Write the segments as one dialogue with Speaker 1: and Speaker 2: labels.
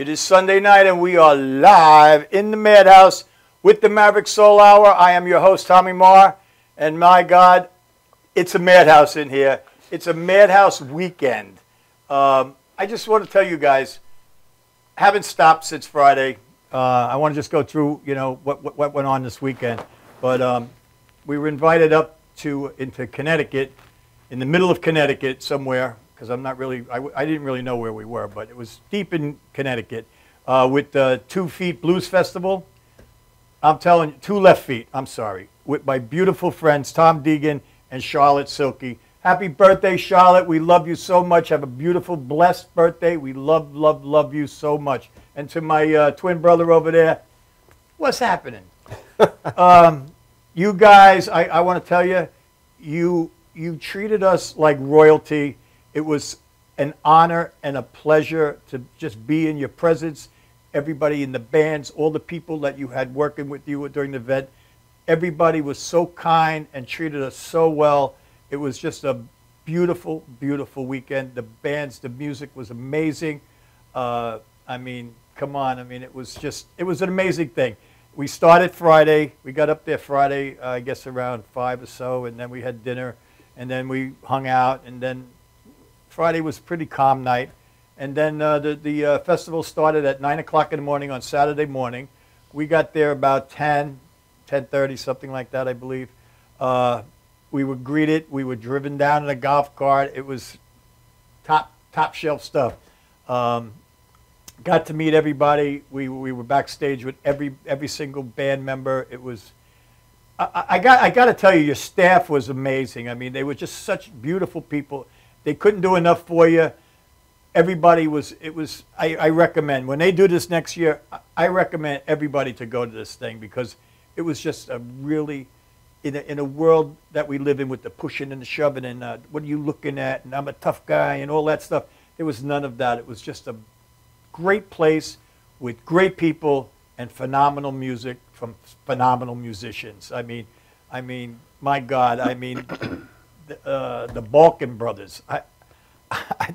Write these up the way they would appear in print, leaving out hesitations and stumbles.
Speaker 1: It is Sunday night and we are live in the Madhouse with the Maverick Soul Hour. I am your host, Tommy Marr, and my God, it's a madhouse in here. It's a madhouse weekend. I just want to tell you guys, haven't stopped since Friday. I want to just go through, what went on this weekend. But we were invited up into Connecticut, in the middle of Connecticut somewhere, because I'm not really, I didn't really know where we were, but it was deep in Connecticut, with the 2 Feet Blues Festival. I'm telling you, 2 Left Feet, I'm sorry, with my beautiful friends, Tom Deegan and Charlotte Silky. Happy birthday, Charlotte. We love you so much. Have a beautiful, blessed birthday. We love, love, love you so much. And to my twin brother over there, what's happening? You guys, I want to tell you, you treated us like royalty. It was an honor and a pleasure to just be in your presence. Everybody in the bands, all the people that you had working with you during the event, everybody was so kind and treated us so well. It was just a beautiful, beautiful weekend. The bands, the music was amazing. I mean, come on. I mean, it was an amazing thing. We started Friday. We got up there Friday, I guess around 5 or so, and then we had dinner, and then we hung out, and then Friday was a pretty calm night. And then the festival started at 9 o'clock in the morning on Saturday morning. We got there about 10:30, something like that, I believe. We were greeted. We were driven down in a golf cart. It was top shelf stuff. Got to meet everybody. We were backstage with every single band member. It was, I got to tell you, your staff was amazing. I mean, they were just such beautiful people. They couldn't do enough for you. Everybody was, I recommend, when they do this next year, I recommend everybody to go to this thing, because it was just a really, in a world that we live in with the pushing and the shoving and what are you looking at, and I'm a tough guy and all that stuff, there was none of that. It was just a great place with great people and phenomenal music from phenomenal musicians. I mean, my God, I mean, the Balkan Brothers.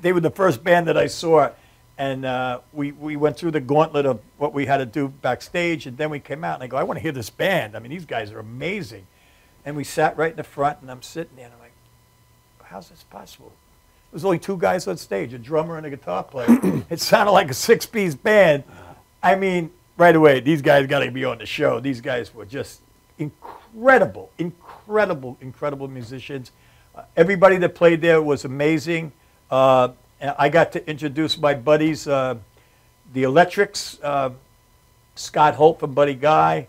Speaker 1: They were the first band that I saw, and we went through the gauntlet of what we had to do backstage, and then we came out, and I go, I want to hear this band. I mean, these guys are amazing. And we sat right in the front, and I'm sitting there, and I'm like, how's this possible? There was only 2 guys on stage, a drummer and a guitar player. It sounded like a 6-piece band. I mean, right away, these guys got to be on the show. These guys were just incredible, incredible, incredible musicians. Everybody that played there was amazing. I got to introduce my buddies, the Electrics, Scott Holt from Buddy Guy,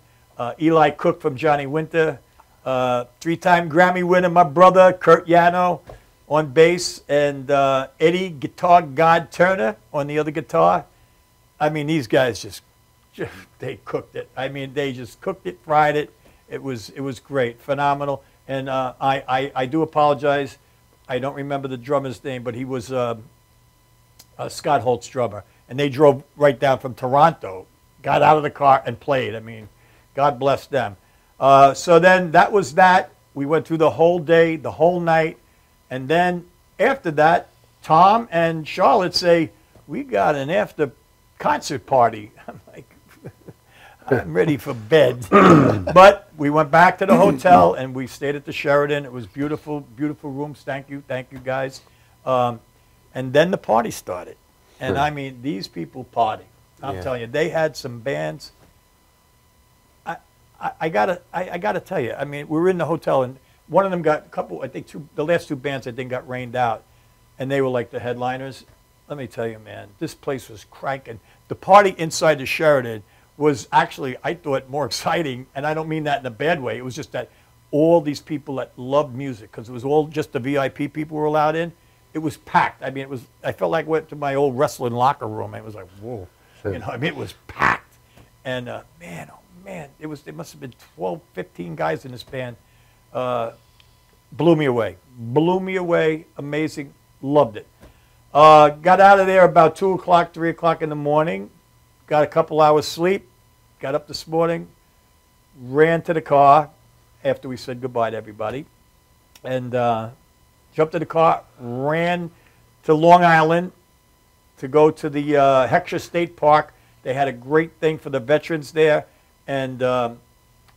Speaker 1: Eli Cook from Johnny Winter, 3-time Grammy winner, my brother, Kurt Yano on bass, and Eddie Guitar God Turner on the other guitar. I mean, these guys just they cooked it. I mean, they just cooked it, fried it. It was great, phenomenal. And I do apologize. I don't remember the drummer's name, but he was Scott Holt's drummer. And they drove right down from Toronto, got out of the car and played. I mean, God bless them. So then that was that. We went through the whole day, the whole night. And then after that, Tom and Charlotte say, we got an after concert party. I'm like, I'm ready for bed. But we went back to the hotel, and we stayed at the Sheraton. It was beautiful, beautiful rooms. Thank you goys. And then the party started. And I mean, these people party. I'm telling you, they had some bands. I gotta tell you, I mean, we were in the hotel, and one of them got a couple, I think the last 2 bands I think got rained out, and they were like the headliners. Let me tell you, man, this place was cranking. The party inside the Sheraton was actually, I thought, more exciting, and I don't mean that in a bad way. It was just that all these people that loved music, because it was all just the VIP people were allowed in, it was packed. I mean, I felt like I went to my old wrestling locker room, and it was like, whoa. You know, I mean, it was packed. And man, oh man, there must have been 12, 15 guys in this band. Blew me away, amazing, loved it. Got out of there about 2 o'clock, 3 o'clock in the morning, got a couple hours sleep, got up this morning, ran to the car after we said goodbye to everybody, and jumped in the car, ran to Long Island, to go to the Heckscher State Park. They had a great thing for the veterans there, and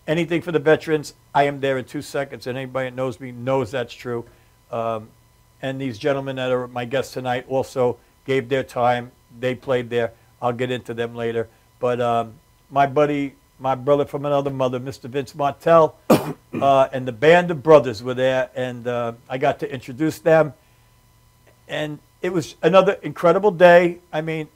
Speaker 1: anything for the veterans, I am there in 2 seconds, and anybody that knows me knows that's true. And these gentlemen that are my guests tonight also gave their time. They played there. I'll get into them later. But my buddy, my brother from another mother, Mr. Vince Martell, and the band of brothers were there, and I got to introduce them. And it was another incredible day. I mean,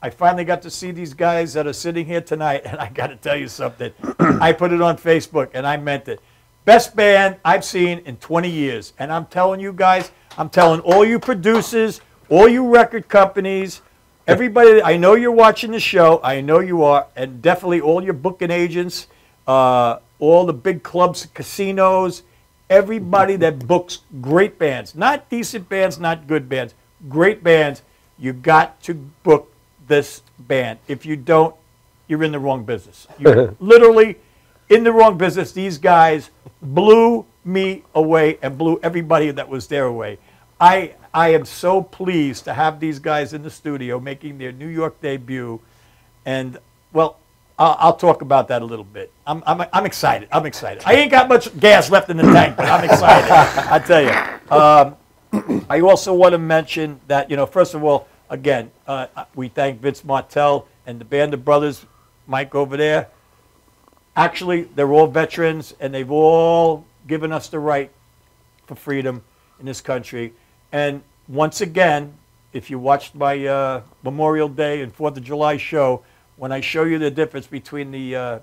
Speaker 1: I finally got to see these guys that are sitting here tonight, and I got to tell you something. I put it on Facebook, and I meant it. Best band I've seen in 20 years. And I'm telling you guys, I'm telling all you producers, all you record companies, everybody, I know you're watching the show. I know you are. And definitely all your booking agents, all the big clubs, casinos, everybody that books great bands. Not decent bands, not good bands. Great bands. You got to book this band. If you don't, you're in the wrong business. You're literally in the wrong business. These guys blew me away and blew everybody that was there away. I am so pleased to have these guys in the studio making their New York debut. And, well, I'll talk about that a little bit. I'm excited. I'm excited. I ain't got much gas left in the tank, but I'm excited. I tell you. I also want to mention that, you know, first of all, again, we thank Vince Martell and the band of brothers, Mike over there. Actually, they're all veterans, and they've all given us the right for freedom in this country. And once again, if you watched my Memorial Day and 4th of July show, when I show you the difference between the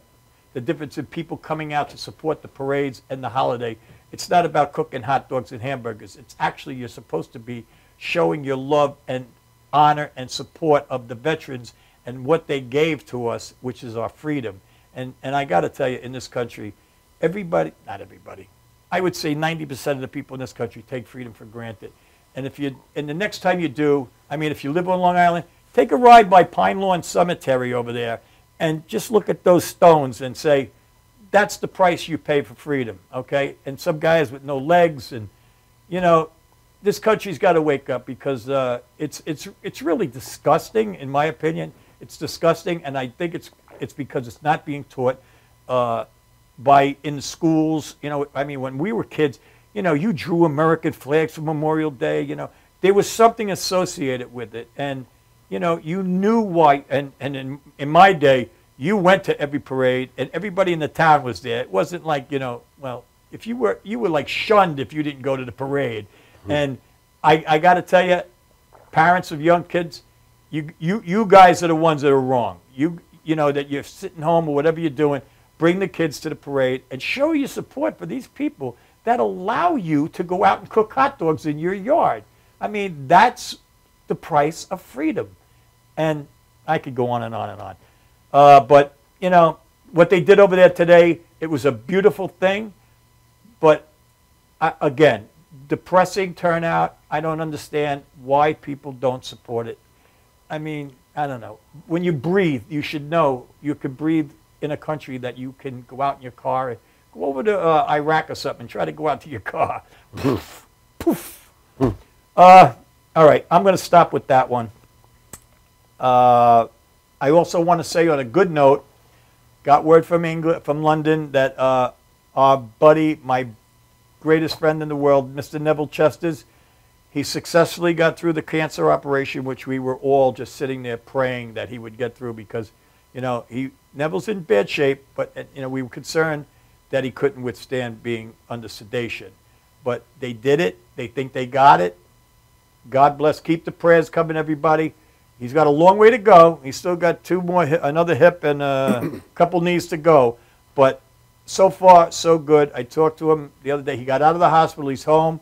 Speaker 1: difference in people coming out to support the parades and the holiday, it's not about cooking hot dogs and hamburgers. It's actually you're supposed to be showing your love and honor and support of the veterans and what they gave to us, which is our freedom. And I got to tell you, in this country, everybody, not everybody, I would say 90% of the people in this country take freedom for granted. And the next time you do, I mean, if you live on Long Island, take a ride by Pine Lawn Cemetery over there and just look at those stones and say, that's the price you pay for freedom, okay? And some guys with no legs, and, you know, this country's got to wake up, because it's really disgusting, in my opinion. It's disgusting, and I think it's because it's not being taught in schools. You know, I mean, when we were kids, you know, you drew American flags for Memorial Day. You know, there was something associated with it, and you know, you knew why. And in my day, you went to every parade, and everybody in the town was there. It wasn't like, you know, well, if you were like shunned if you didn't go to the parade. Mm-hmm. And I got to tell you, parents of young kids, you guys are the ones that are wrong. You know, that you're sitting home or whatever you're doing, bring the kids to the parade and show your support for these people that allow you to go out and cook hot dogs in your yard. I mean, that's the price of freedom. And I could go on and on and on. But, you know, what they did over there today, it was a beautiful thing. But, again, depressing turnout. I don't understand why people don't support it. I mean, I don't know. When you breathe, you should know you can breathe in a country that you can go out in your car and go over to Iraq or something and try to go out to your car. Poof, poof. All right, I'm going to stop with that one. I also want to say, on a good note, got word from England, from London, that our buddy, my greatest friend in the world, Mr. Neville Chesters, he successfully got through the cancer operation, which we were all just sitting there praying that he would get through, because, you know, Neville's in bad shape, but, you know, we were concerned that he couldn't withstand being under sedation. But they did it. They think they got it. God bless. Keep the prayers coming, everybody. He's got a long way to go. He's still got another hip and a couple knees to go. But so far, so good. I talked to him the other day. He got out of the hospital. He's home.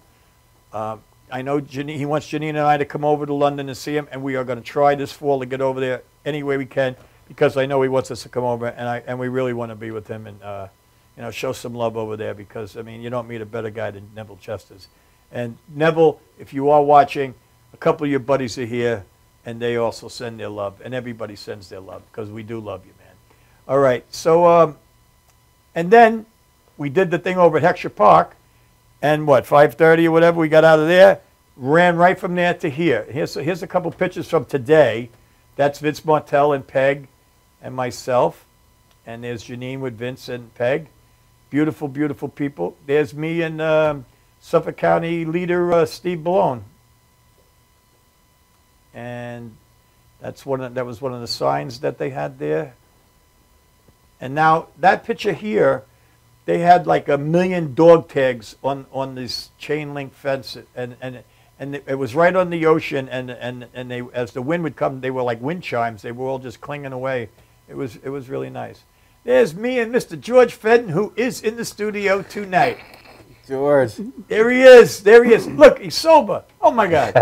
Speaker 1: I know he wants Janine and I to come over to London and see him, and we are going to try this fall to get over there any way we can, because I know he wants us to come over, and we really want to be with him and you know, show some love over there, because, I mean, you don't meet a better guy than Neville Chesters. And Neville, if you are watching, a couple of your buddies are here, and they also send their love, and everybody sends their love, because we do love you, man. All right, so, and then we did the thing over at Heckscher Park, and what, 5:30 or whatever, we got out of there. ran right from there to here. Here's a couple pictures from today. That's Vince Martell and Peg and myself. And there's Janine with Vince and Peg. Beautiful, beautiful people. There's me and Suffolk County leader Steve Ballone. And that was one of the signs that they had there. And now that picture here, they had like 1 million dog tags on this chain link fence, and it was right on the ocean. And they, as the wind would come, they were like wind chimes. They were all just clinging away. It was really nice. There's me and Mr. George Fenton, who is in the studio tonight.
Speaker 2: George.
Speaker 1: There he is. There he is. Look, he's sober. Oh, my God.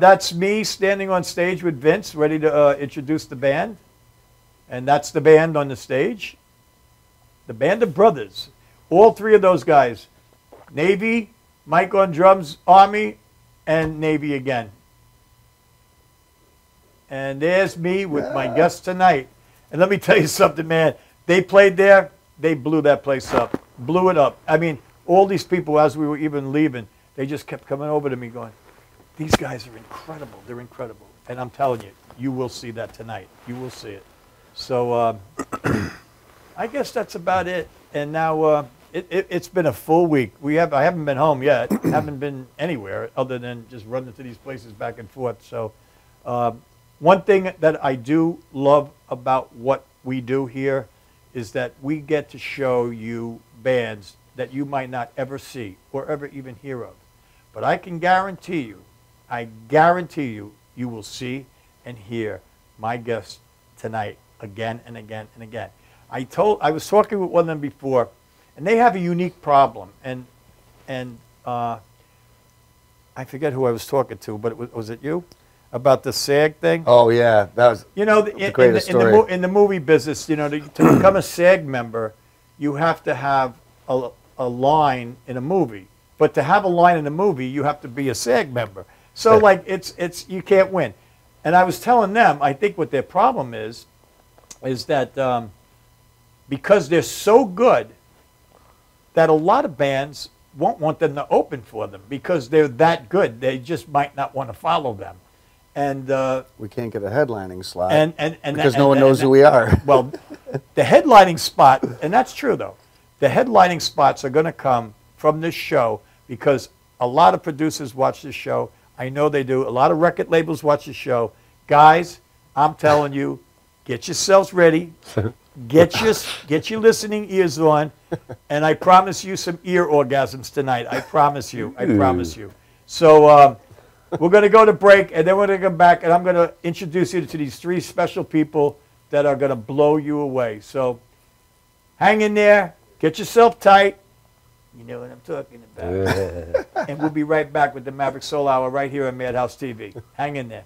Speaker 1: That's me standing on stage with Vince, ready to introduce the band. And that's the band on the stage. The Band of Brothers. All three of those guys. Navy, Mike on drums, Army, and Navy again. And there's me with my guest tonight. And let me tell you something, man. They played there. They blew that place up. Blew it up. I mean, all these people, as we were even leaving, they just kept coming over to me going, these guys are incredible. They're incredible. And I'm telling you, you will see that tonight. You will see it. So I guess that's about it. And now it's been a full week. I haven't been home yet. Haven't been anywhere other than just running to these places back and forth. So one thing that I do love about what we do here is that we get to show you bands that you might not ever see or ever even hear of. But I can guarantee you, you will see and hear my guests tonight again and again and again. I was talking with one of them before, and they have a unique problem. And I forget who I was talking to, but was it you? About the SAG thing?
Speaker 2: Oh, yeah. That was the greatest story.
Speaker 1: In the movie business, to become a SAG member, you have to have a line in a movie. But to have a line in a movie, you have to be a SAG member. So, like, it's you can't win. And I was telling them, I think what their problem is that because they're so good that a lot of bands won't want them to open for them because they're that good. They just might not want to follow them. And
Speaker 2: we can't get a headlining slot
Speaker 1: because
Speaker 2: no one knows who we are.
Speaker 1: Well, the headlining spot, and that's true though, the headlining spots are going to come from this show because a lot of producers watch this show. I know they do. A lot of record labels watch the show. Guys, I'm telling you, get yourselves ready. Get your listening ears on, and I promise you some ear orgasms tonight. I promise you. I promise you. So we're going to go to break, and then we're going to come back, and I'm going to introduce you to these three special people that are going to blow you away. So hang in there. Get yourself tight. You know what I'm talking about. And we'll be right back with the Maverick Soul Hour right here on Madhouse TV. Hang in there.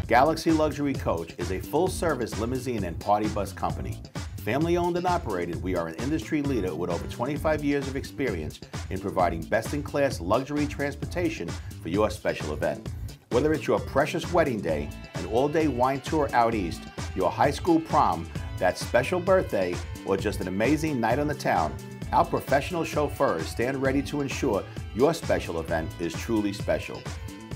Speaker 3: Galaxy Luxury Coach is a full-service limousine and party bus company. Family-owned and operated, we are an industry leader with over 25 years of experience in providing best-in-class luxury transportation for your special event. Whether it's your precious wedding day, an all-day wine tour out east, your high school prom, that special birthday, or just an amazing night on the town, our professional chauffeurs stand ready to ensure your special event is truly special.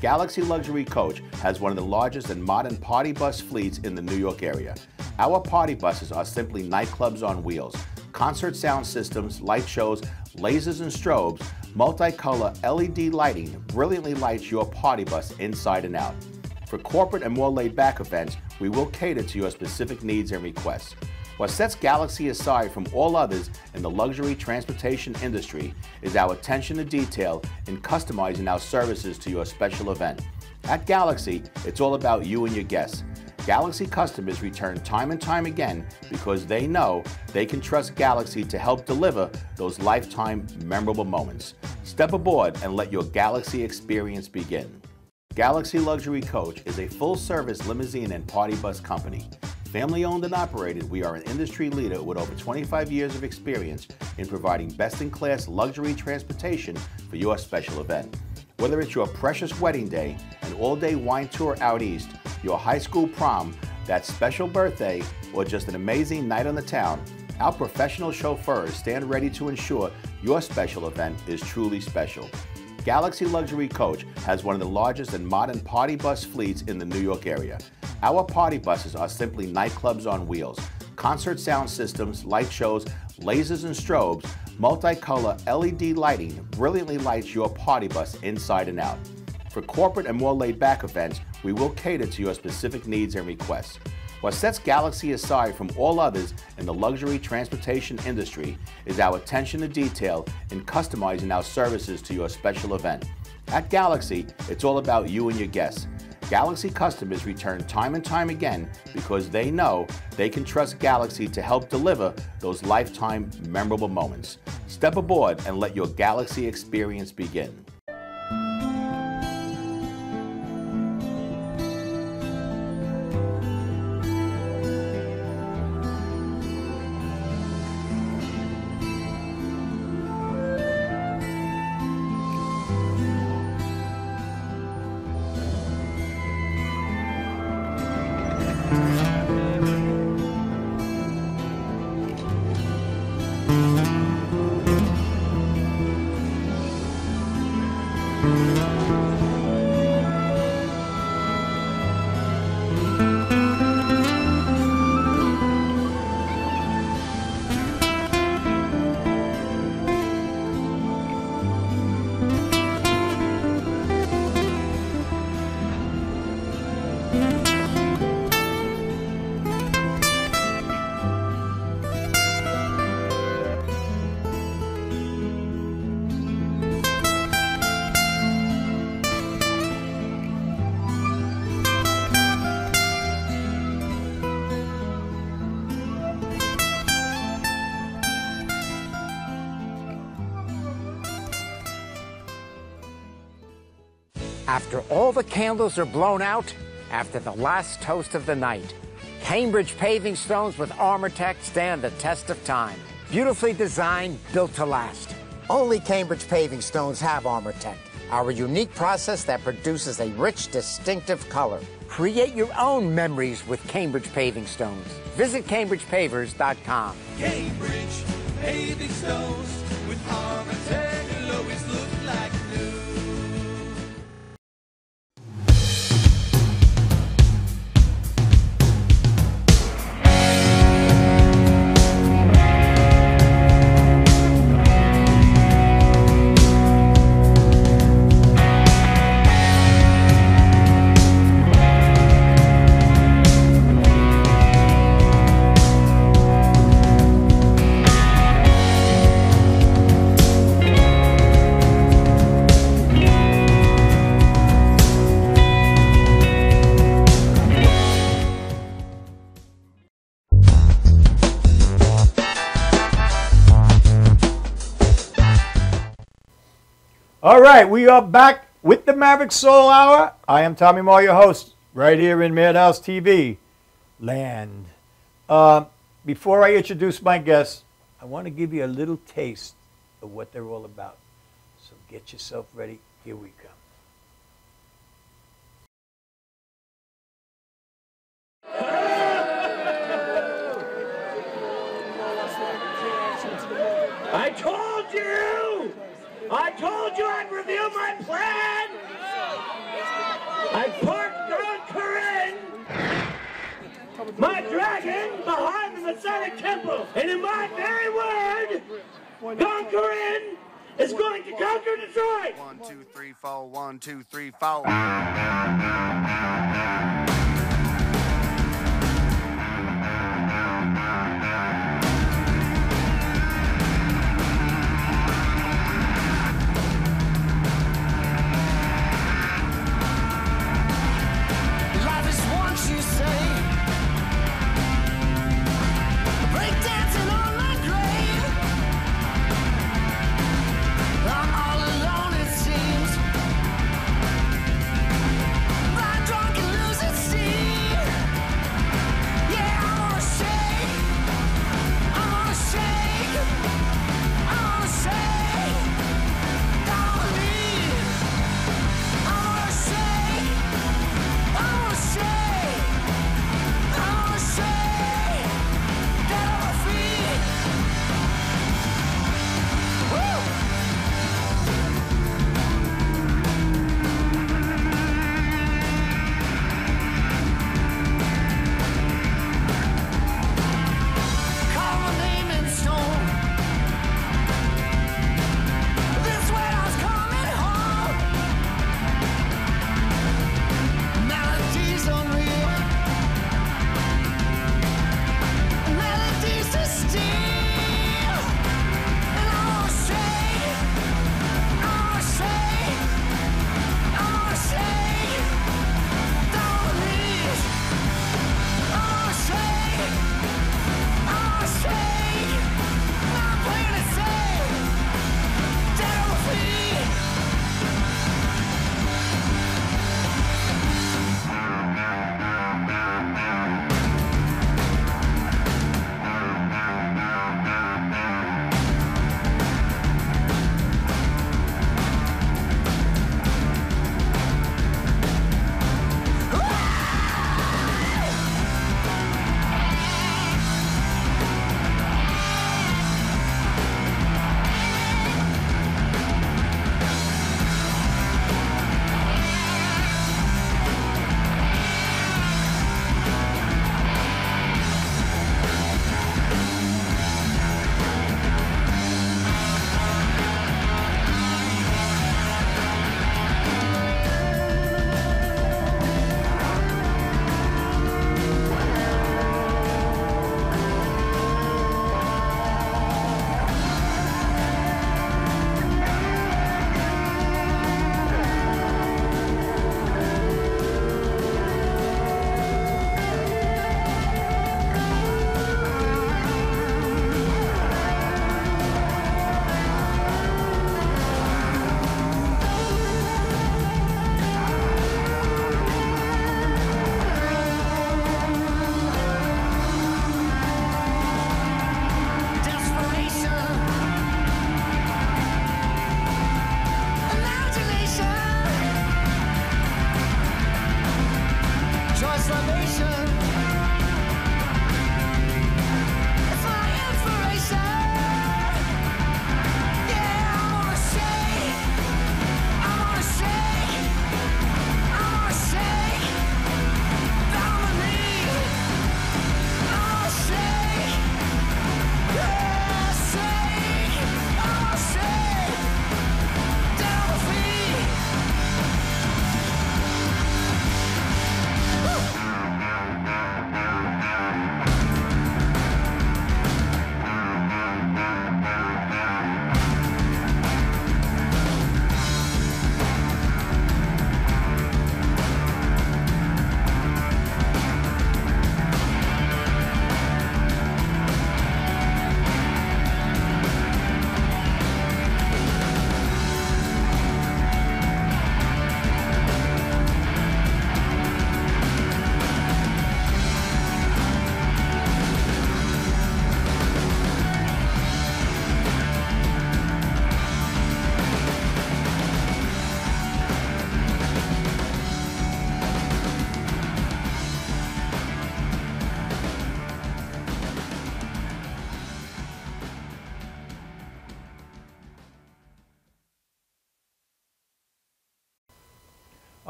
Speaker 3: Galaxy Luxury Coach has one of the largest and modern party bus fleets in the New York area. Our party buses are simply nightclubs on wheels. Concert sound systems, light shows, lasers and strobes, multicolor LED lighting brilliantly lights your party bus inside and out. For corporate and more laid-back events, we will cater to your specific needs and requests. What sets Galaxy aside from all others in the luxury transportation industry is our attention to detail in customizing our services to your special event. At Galaxy, it's all about you and your guests. Galaxy customers return time and time again because they know they can trust Galaxy to help deliver those lifetime memorable moments. Step aboard and let your Galaxy experience begin. Galaxy Luxury Coach is a full-service limousine and party bus company. Family-owned and operated, we are an industry leader with over 25 years of experience in providing best-in-class luxury transportation for your special event. Whether it's your precious wedding day, an all-day wine tour out east, your high school prom, that special birthday, or just an amazing night on the town, our professional chauffeurs stand ready to ensure your special event is truly special. Galaxy Luxury Coach has one of the largest and modern party bus fleets in the New York area. Our party buses are simply nightclubs on wheels. Concert sound systems, light shows, lasers and strobes, multicolor LED lighting brilliantly lights your party bus inside and out. For corporate and more laid-back events, we will cater to your specific needs and requests. What sets Galaxy aside from all others in the luxury transportation industry is our attention to detail in customizing our services to your special event. At Galaxy, it's all about you and your guests. Galaxy customers return time and time again because they know they can trust Galaxy to help deliver those lifetime memorable moments. Step aboard and let your Galaxy experience begin.
Speaker 4: After all the candles are blown out, after the last toast of the night, Cambridge paving stones with ArmorTech stand the test of time. Beautifully designed, built to last. Only Cambridge paving stones have ArmorTech, our unique process that produces a rich, distinctive color. Create your own memories with Cambridge paving stones. Visit CambridgePavers.com.
Speaker 5: Cambridge paving stones with ArmorTech will always look like new.
Speaker 1: All right, we are back with the Maverick Soul Hour. I am Tommy Moore, your host, right here in Madhouse TV land. Before I introduce my guests, I want to give you a little taste of what they're all about. So get yourself ready. Here we come.
Speaker 6: I told you I'd reveal my plan! I parked on Corinne, my dragon, behind the Masonic Temple, and in my very word, Don Corinne is going to conquer Detroit!
Speaker 7: 1, 2, 3, 4, 1, 2, 3, 4. Losing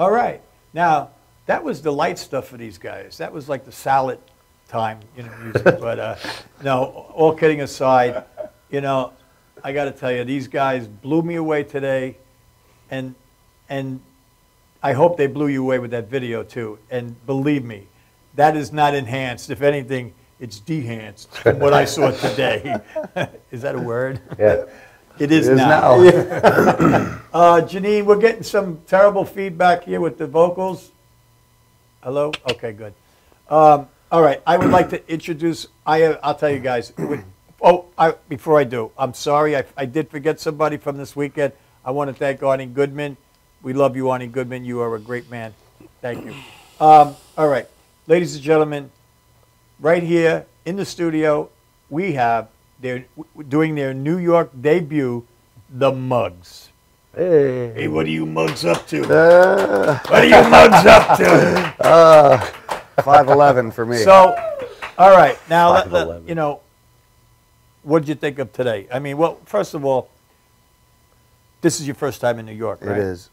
Speaker 1: All right. Now, that was the light stuff for these guys. That was like the salad time, music. But no, all kidding aside, I got to tell you, these guys blew me away today, and I hope they blew you away with that video too. And believe me, that is not enhanced. If anything, it's dehanced from what I saw today. Is that a word?
Speaker 8: Yeah.
Speaker 1: It is now. Janine, we're getting some terrible feedback here with the vocals. Hello? Okay, good. All right, I would like to introduce, I'll tell you guys. Before I do, I'm sorry. I did forget somebody from this weekend. I want to thank Arnie Goodman. We love you, Arnie Goodman. You are a great man. Thank you. All right, ladies and gentlemen, right here in the studio, we have doing their New York debut, the Mugs. Hey, what are you Mugs up to? What are you Mugs up to?
Speaker 2: 5'11" for me.
Speaker 1: So, all right, now what did you think of today? I mean, well, first of all, this is your first time in New York, right?
Speaker 2: It is.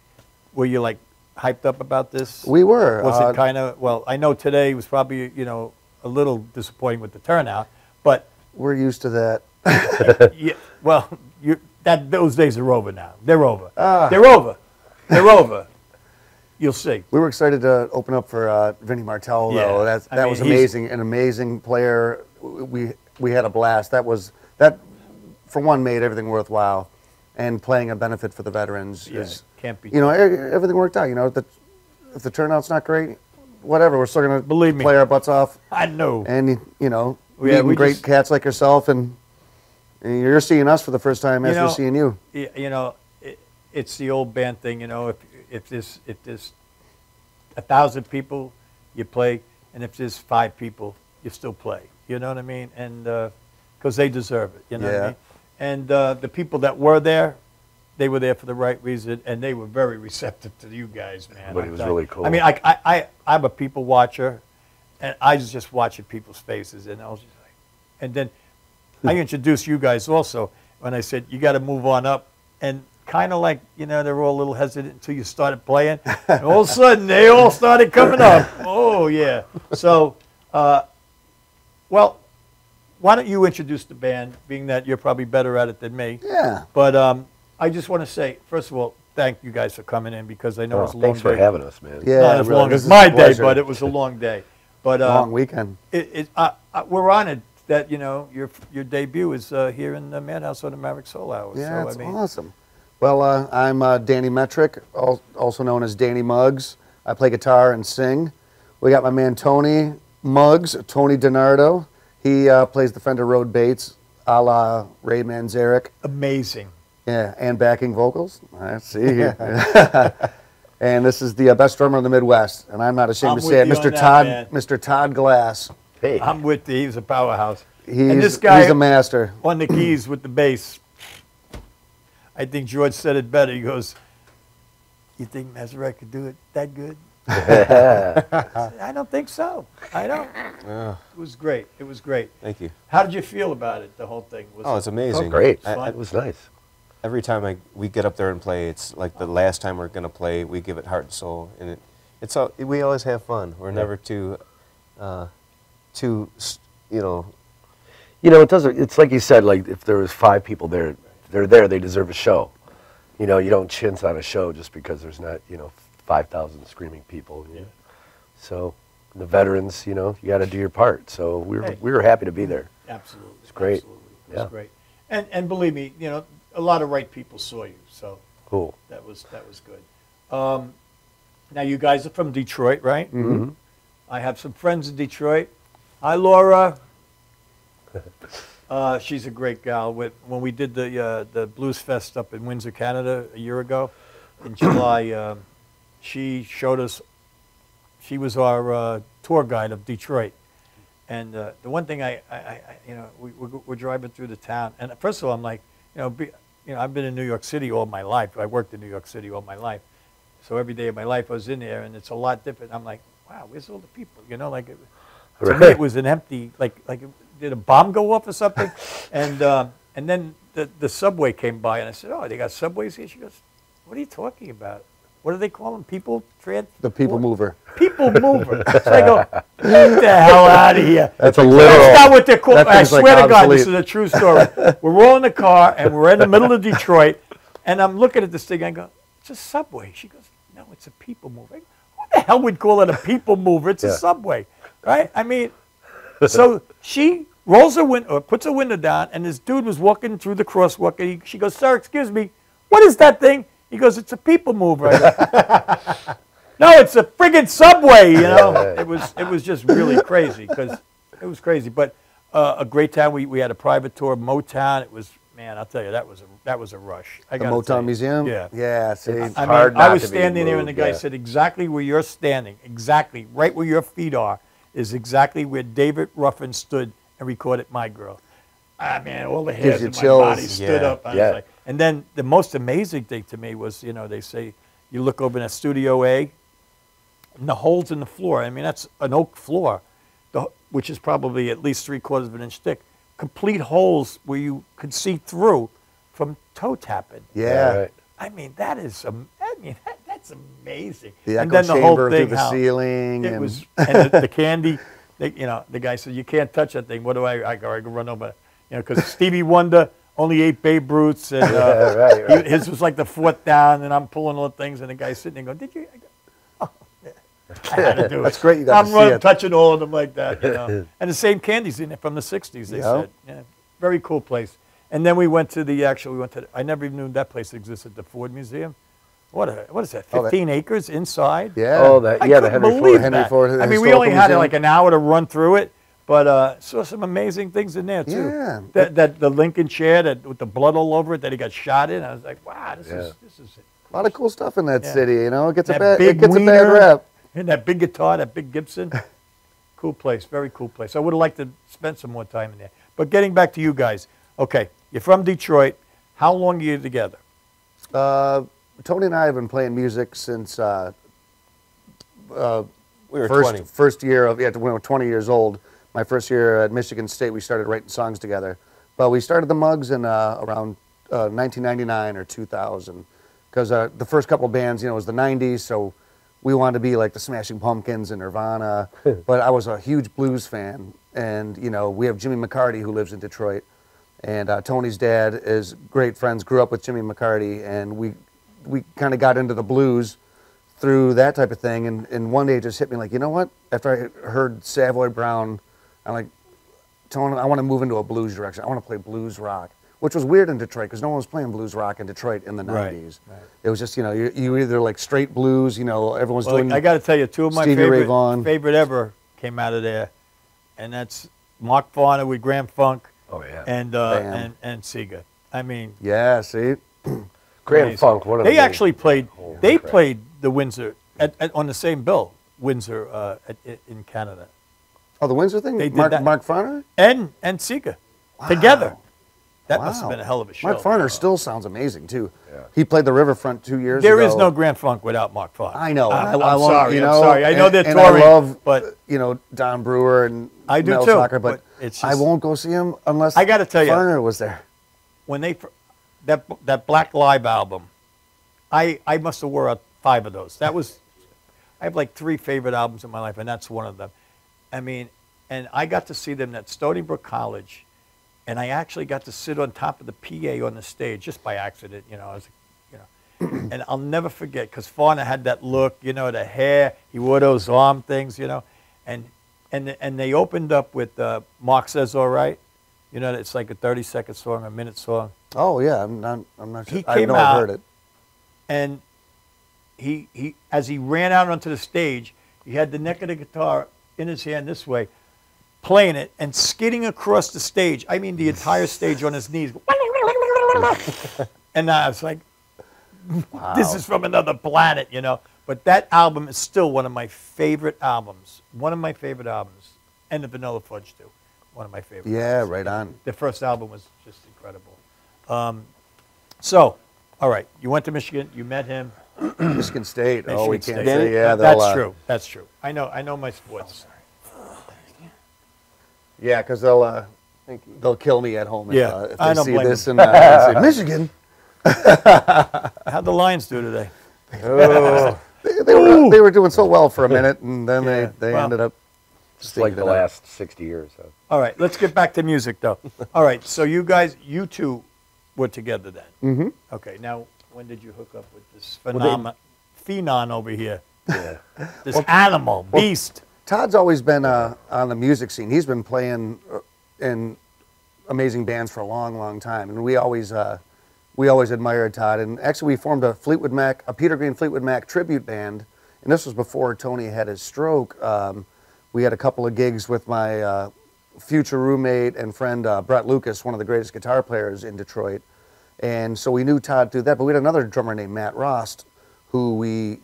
Speaker 1: Were you like hyped up about this?
Speaker 2: We were.
Speaker 1: Was it kind of? Well, I know today was probably a little disappointing with the turnout, but
Speaker 2: we're used to that.
Speaker 1: Yeah. Well, those days are over now. They're over. They're over. They're over. You'll see.
Speaker 2: We were excited to open up for Vinny Martell, though. That was amazing. An amazing player. We had a blast. That for one made everything worthwhile, and playing a benefit for the veterans is
Speaker 1: can't be.
Speaker 2: Everything worked out. If the turnout's not great, whatever. We're still gonna play our butts off.
Speaker 1: I know.
Speaker 2: And meeting great cats like yourself, and you're seeing us for the first time as we're seeing you.
Speaker 1: It's the old band thing. If there's 1,000 people, you play, and if there's 5 people, you still play. You know what I mean? And because they deserve it. You know what I mean? And the people that were there, they were there for the right reason, and they were very receptive to you guys, man.
Speaker 8: But it was really cool.
Speaker 1: I mean, I'm a people watcher, and I was just watching people's faces, and I was just like, and then I introduced you guys also when I said you got to move on up, and kind of like they're all a little hesitant until you started playing, and all of a sudden they all started coming up. Oh yeah. So, well, why don't you introduce the band, being that you're probably better at it than me?
Speaker 2: Yeah.
Speaker 1: But I just want to say, first of all, thank you guys for coming in, because I know it's a long day.
Speaker 8: Thanks for having us, man.
Speaker 2: Yeah,
Speaker 1: not as long as my day, but it was a long day. But
Speaker 2: long weekend.
Speaker 1: We're honored that your debut is here in the Madhouse on the Maverick Soul Hour.
Speaker 2: Yeah, it's awesome. Well, I'm Danny Metrick, also known as Danny Muggs. I play guitar and sing. We got my man Tony Muggs, Tony DiNardo. He plays the Fender Road Bates, a la Ray Manzarek.
Speaker 1: Amazing.
Speaker 2: Yeah, and backing vocals. I see. And this is the best drummer in the Midwest, and I'm not ashamed to say it, Mr. Todd Glass.
Speaker 8: Hey,
Speaker 1: I'm with you. He's a powerhouse.
Speaker 2: And this guy, he's a master.
Speaker 1: On the keys with the bass. I think George said it better. He goes, "You think Maverick could do it that good?" I don't think so. I don't. It was great. It was great.
Speaker 9: Thank you.
Speaker 1: How did you feel about it? The whole thing was.
Speaker 9: It's amazing.
Speaker 8: Oh, great.
Speaker 1: It
Speaker 8: was nice.
Speaker 9: Every time we get up there and play, it's like the last time we're going to play. We give it heart and soul, and we always have fun. We're never too
Speaker 8: it doesn't. It's like you said. Like if there was 5 people there, they're there. They deserve a show. You don't chintz on a show just because there's not 5,000 screaming people. So the veterans, you got to do your part. So we were happy to be there.
Speaker 1: Absolutely.
Speaker 8: It's great.
Speaker 1: Absolutely. It was great. And believe me, a lot of right people saw you. So
Speaker 8: cool.
Speaker 1: That was good. Now you guys are from Detroit, right?
Speaker 8: Mm-hmm.
Speaker 1: I have some friends in Detroit. Hi, Laura. She's a great gal. When we did the Blues Fest up in Windsor, Canada, a year ago, in July, she showed us. She was our tour guide of Detroit, and the one thing we're driving through the town, and first of all, I'm like, I've been in New York City all my life. I worked in New York City all my life, so every day of my life I was in there, and it's a lot different. I'm like, wow, where's all the people? To me it was an empty, like did a bomb go off or something? And then the subway came by, and I said, oh, they got subways here? She goes, what are you talking about? what do they call them? People
Speaker 2: The people mover.
Speaker 1: People mover. So I go, get the hell out of here.
Speaker 2: That's a literal.
Speaker 1: That's not what they're called. I
Speaker 2: thing's like
Speaker 1: swear to God, this
Speaker 2: obsolete.
Speaker 1: is a true story. We're all in the car, and we're in the middle of Detroit, and I'm looking at this thing. I go, it's a Subway. She goes, no, it's a people mover. I go, who the hell would call it a people mover? It's a Subway, right? I mean, so she rolls her window, or puts her window down, and this dude was walking through the crosswalk, and she goes, sir, excuse me, what is that thing? He goes, it's a people mover. I go, no, it's a friggin' Subway, you know. It was just really crazy, because it was crazy. But a great time. We had a private tour of Motown. It was, man, I'll tell you, that was a rush.
Speaker 2: The Motown Museum?
Speaker 1: Yeah.
Speaker 2: Yeah, see.
Speaker 1: I
Speaker 8: hard
Speaker 1: mean, I
Speaker 8: not
Speaker 1: was
Speaker 8: to be
Speaker 1: standing there, and the
Speaker 8: moved,
Speaker 1: guy
Speaker 8: yeah.
Speaker 1: said, exactly where you're standing, exactly right where your feet are, is exactly where David Ruffin stood and recorded My Girl. I mean, all the hairs
Speaker 2: you
Speaker 1: in my
Speaker 2: chills.
Speaker 1: body stood up. I was
Speaker 8: Yeah.
Speaker 1: like, and then the most amazing thing to me was, you know, they say you look over in Studio A, and the holes in the floor. I mean, that's an oak floor, which is probably at least 3/4 of an inch thick. Complete holes where you could see through from toe tapping.
Speaker 2: Yeah.
Speaker 8: Right.
Speaker 1: I mean, that's amazing.
Speaker 2: The
Speaker 1: and
Speaker 2: echo
Speaker 1: then the whole
Speaker 2: chamber
Speaker 1: thing,
Speaker 2: through the
Speaker 1: how
Speaker 2: ceiling.
Speaker 1: it
Speaker 2: and
Speaker 1: was, and the candy. You know, the guy said, you can't touch that thing. What do I go run over? You know, because Stevie Wonder only ate Babe Ruths, and
Speaker 8: right.
Speaker 1: his was like the 4th down, and I'm pulling all the things, and the guy's sitting there going, did you? I go, oh, yeah. I had to do it.
Speaker 2: That's great you got
Speaker 1: I'm
Speaker 2: to see
Speaker 1: running,
Speaker 2: it.
Speaker 1: touching all of them like that, you know. And the same candies in it from the 60s, they
Speaker 2: Yep.
Speaker 1: said. Yeah, very cool place. And then we went to I never even knew that place existed, the Ford Museum. What is that, 15 acres inside?
Speaker 2: Yeah.
Speaker 8: Oh, that,
Speaker 1: I
Speaker 8: yeah, the
Speaker 1: couldn't
Speaker 8: Henry
Speaker 1: believe
Speaker 8: Ford.
Speaker 2: Henry
Speaker 1: that.
Speaker 2: Ford
Speaker 1: I mean, we
Speaker 2: Historical
Speaker 1: only had
Speaker 2: Museum.
Speaker 1: like an hour to run through it, but saw some amazing things in there too.
Speaker 2: Yeah.
Speaker 1: That the Lincoln chair with the blood all over it that he got shot in. I was like, wow, this is
Speaker 2: A lot of cool stuff in that
Speaker 1: Yeah.
Speaker 2: city, you know. It gets,
Speaker 1: That
Speaker 2: a bad,
Speaker 1: big
Speaker 2: it gets a bad
Speaker 1: wiener.
Speaker 2: rap.
Speaker 1: And that big guitar, that big Gibson. Cool place, very cool place. I would have liked to spend some more time in there. But getting back to you guys, okay, you're from Detroit. How long are you together?
Speaker 2: Tony and I have been playing music since
Speaker 9: We were 20.
Speaker 2: first year of, when we were 20 years old. My first year at Michigan State, we started writing songs together. But we started the Mugs in around 1999 or 2000. Because the first couple bands, you know, was the 90s, so we wanted to be like the Smashing Pumpkins and Nirvana. But I was a huge blues fan. And, you know, we have Jimmy McCarty who lives in Detroit. And Tony's dad is great friends, grew up with Jimmy McCarty. And we kind of got into the blues through that type of thing. And one day it just hit me like, you know what? After I heard Savoy Brown, I'm like, Tony, I want to move into a blues direction. I want to play blues rock. Which was weird in Detroit because no one was playing blues rock in Detroit in the 90s. Right. It was just, you know, you either like straight blues, you know, everyone's doing.
Speaker 1: I got to tell you, two of my
Speaker 2: Stevie Ray Vaughan.
Speaker 1: favorite ever came out of there, and that's Mark Farner with Grand Funk.
Speaker 8: Oh, yeah.
Speaker 1: And Sega. I mean,
Speaker 2: Yeah, see?
Speaker 8: Grand
Speaker 1: amazing.
Speaker 8: Funk, one of
Speaker 1: They
Speaker 8: the
Speaker 1: actually played.
Speaker 8: Holy
Speaker 1: They
Speaker 8: crap.
Speaker 1: played the Windsor on the same bill, Windsor in Canada,
Speaker 2: Oh, the Windsor thing?
Speaker 1: They did
Speaker 2: Mark,
Speaker 1: that.
Speaker 2: Mark Farner?
Speaker 1: and Sega together. That must have been a hell of a show.
Speaker 2: Mark Farner still sounds amazing, too.
Speaker 8: Yeah.
Speaker 2: He played the Riverfront 2 years ago.
Speaker 1: There is no Grand Funk without Mark Farner.
Speaker 2: I know.
Speaker 1: I'm
Speaker 2: I won't,
Speaker 1: sorry.
Speaker 2: you
Speaker 1: I'm
Speaker 2: know,
Speaker 1: sorry. I know
Speaker 2: and-
Speaker 1: they're
Speaker 2: and
Speaker 1: touring,
Speaker 2: I love,
Speaker 1: but
Speaker 2: you know, Don Brewer and
Speaker 1: I do
Speaker 2: Mel
Speaker 1: too,
Speaker 2: Tucker, but
Speaker 1: but it's
Speaker 2: I
Speaker 1: just-
Speaker 2: won't go see him unless
Speaker 1: I gotta tell you,
Speaker 2: Farner was there.
Speaker 1: when that Black Live album, I must have wore out 5 of those. I have like 3 favorite albums in my life, and that's one of them. I mean, and I got to see them at Stony Brook College, and I actually got to sit on top of the PA on the stage just by accident, you know. And I'll never forget because Farner had that look, you know, the hair. He wore those arm things, you know, and they opened up with Mark Says All Right. You know, it's like a 30-second song, a minute song.
Speaker 2: Oh, yeah, I'm not sure.
Speaker 1: He
Speaker 2: I
Speaker 1: came
Speaker 2: know
Speaker 1: out,
Speaker 2: I've heard it.
Speaker 1: and he as he ran out onto the stage, he had the neck of the guitar in his hand this way, playing it and skidding across the stage. I mean, the entire stage on his knees. And I was like, this is from another planet, you know. But that album is still one of my favorite albums. One of my favorite albums. And the Vanilla Fudge, too. One of my favorite
Speaker 2: Yeah,
Speaker 1: albums.
Speaker 2: right on.
Speaker 1: The first album was just incredible. So, all right, you went to Michigan, you met him.
Speaker 2: Michigan State. Oh, we
Speaker 1: Michigan
Speaker 2: can't
Speaker 1: State.
Speaker 2: say, yeah.
Speaker 1: That's true. That's true. I know my sports.
Speaker 2: Yeah, because they'll kill me at home
Speaker 1: Yeah,
Speaker 2: if
Speaker 1: I
Speaker 2: they
Speaker 1: don't
Speaker 2: see
Speaker 1: blame
Speaker 2: this
Speaker 1: them.
Speaker 2: and say, Michigan.
Speaker 1: How'd the Lions do today?
Speaker 2: Oh. They were doing so well for a minute, and then they ended up
Speaker 8: just like the last 60 years. So.
Speaker 1: All right, let's get back to music, though. All right, so you two were together then.
Speaker 2: Mm-hmm.
Speaker 1: Okay, now when did you hook up with this phenom over here?
Speaker 8: Yeah.
Speaker 1: This animal, beast.
Speaker 2: Todd's always been on the music scene. He's been playing in amazing bands for a long, long time, and we always admired Todd. And actually, we formed a Peter Green Fleetwood Mac tribute band, and this was before Tony had his stroke. We had a couple of gigs with my future roommate and friend Brett Lucas, one of the greatest guitar players in Detroit, and so we knew Todd through that. But we had another drummer named Matt Rost, who we,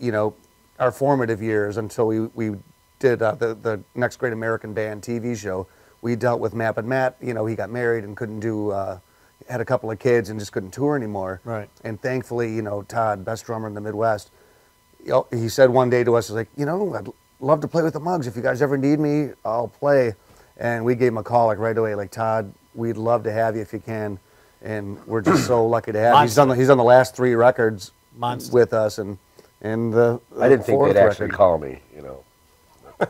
Speaker 2: our formative years until we did the Next Great American Band TV show. We dealt with Matt, but Matt, he got married and couldn't do, had a couple of kids and just couldn't tour anymore.
Speaker 1: Right.
Speaker 2: And thankfully, Todd, best drummer in the Midwest, he said one day to us, he's like, I'd love to play with the Mugs. If you guys ever need me, I'll play. And we gave him a call right away, like, Todd, we'd love to have you if you can. And we're just so lucky to have him. He's done the last 3 records with us, and the
Speaker 8: I didn't think they'd actually
Speaker 2: record.
Speaker 8: call me,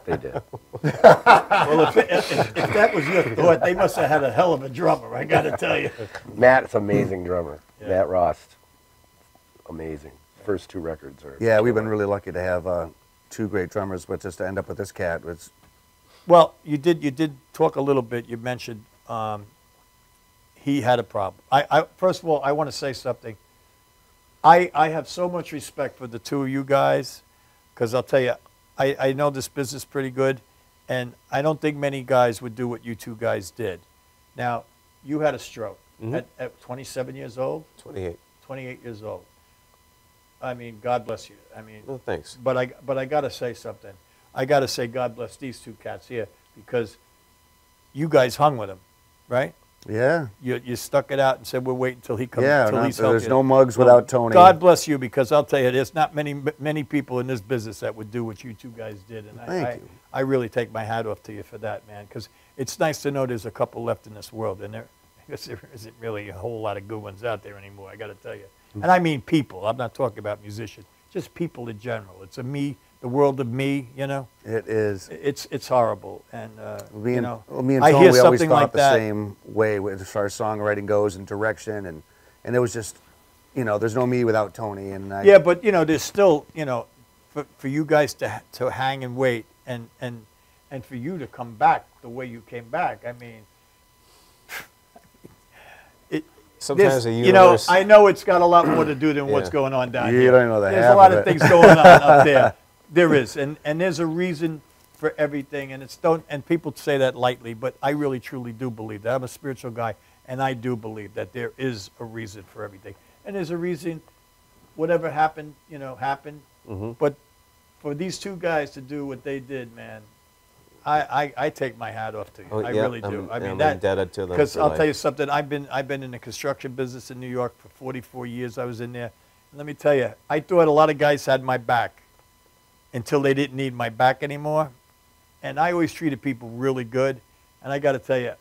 Speaker 8: They did.
Speaker 1: Well, if that was your thought, they must have had a hell of a drummer, I got to tell you.
Speaker 8: Matt's amazing drummer.
Speaker 1: Yeah.
Speaker 8: Matt Rost, amazing. First 2 records are.
Speaker 2: Yeah, we've been really lucky to have 2 great drummers, but just to end up with this cat was.
Speaker 1: Well, you did talk a little bit. You mentioned he had a problem. First of all, I want to say something. I have so much respect for the 2 of you guys, because I'll tell you, I know this business pretty good, and I don't think many guys would do what you 2 guys did. Now, you had a stroke at 27 years old?
Speaker 9: 28.
Speaker 1: 28 years old. I mean, God bless you. I mean,
Speaker 9: Well, thanks.
Speaker 1: But I got to say something. I got to say God bless these 2 cats here, because you guys hung with him, right?
Speaker 2: Yeah.
Speaker 1: You stuck it out and said, we'll wait until he comes.
Speaker 2: Yeah,
Speaker 1: until he's healthy.
Speaker 2: there's no Mugs without Tony.
Speaker 1: God bless you, because I'll tell you, there's not many people in this business that would do what you 2 guys did, and
Speaker 2: Thank you.
Speaker 1: I really take my hat off to you for that, man, because it's nice to know there's a couple left in this world, and I guess there isn't really a whole lot of good ones out there anymore, I got to tell you. And I mean people. I'm not talking about musicians, just people in general. It's the world of me,
Speaker 2: It is.
Speaker 1: It's horrible, and
Speaker 2: Me and Tony,
Speaker 1: I hear
Speaker 2: we always
Speaker 1: something
Speaker 2: thought
Speaker 1: like
Speaker 2: the
Speaker 1: that.
Speaker 2: same way as far as songwriting goes and direction, and it was just, there's no me without Tony. And
Speaker 1: yeah, but there's still, for you guys to hang and wait, and for you to come back the way you came back. I mean,
Speaker 9: Sometimes the universe.
Speaker 1: I know it's got a lot more to do than what's going on down here.
Speaker 2: You don't know the
Speaker 1: There's
Speaker 2: half
Speaker 1: a lot
Speaker 2: of
Speaker 1: of
Speaker 2: it.
Speaker 1: things going on up there. There is, and there's a reason for everything, and people say that lightly, but I really truly do believe that. I'm a spiritual guy, and I do believe that there is a reason for everything, and there's a reason. Whatever happened, happened.
Speaker 9: Mm-hmm.
Speaker 1: But for these 2 guys to do what they did, man, I take my hat off to you.
Speaker 9: Oh,
Speaker 1: I
Speaker 9: yeah,
Speaker 1: really do.
Speaker 9: I'm
Speaker 1: I mean
Speaker 9: indebted to them
Speaker 1: because
Speaker 9: for
Speaker 1: I'll
Speaker 9: life.
Speaker 1: tell you something. I've been in the construction business in New York for 44 years. I was in there. And let me tell you, I thought a lot of guys had my back until they didn't need my back anymore. And I always treated people really good. And I got to tell you,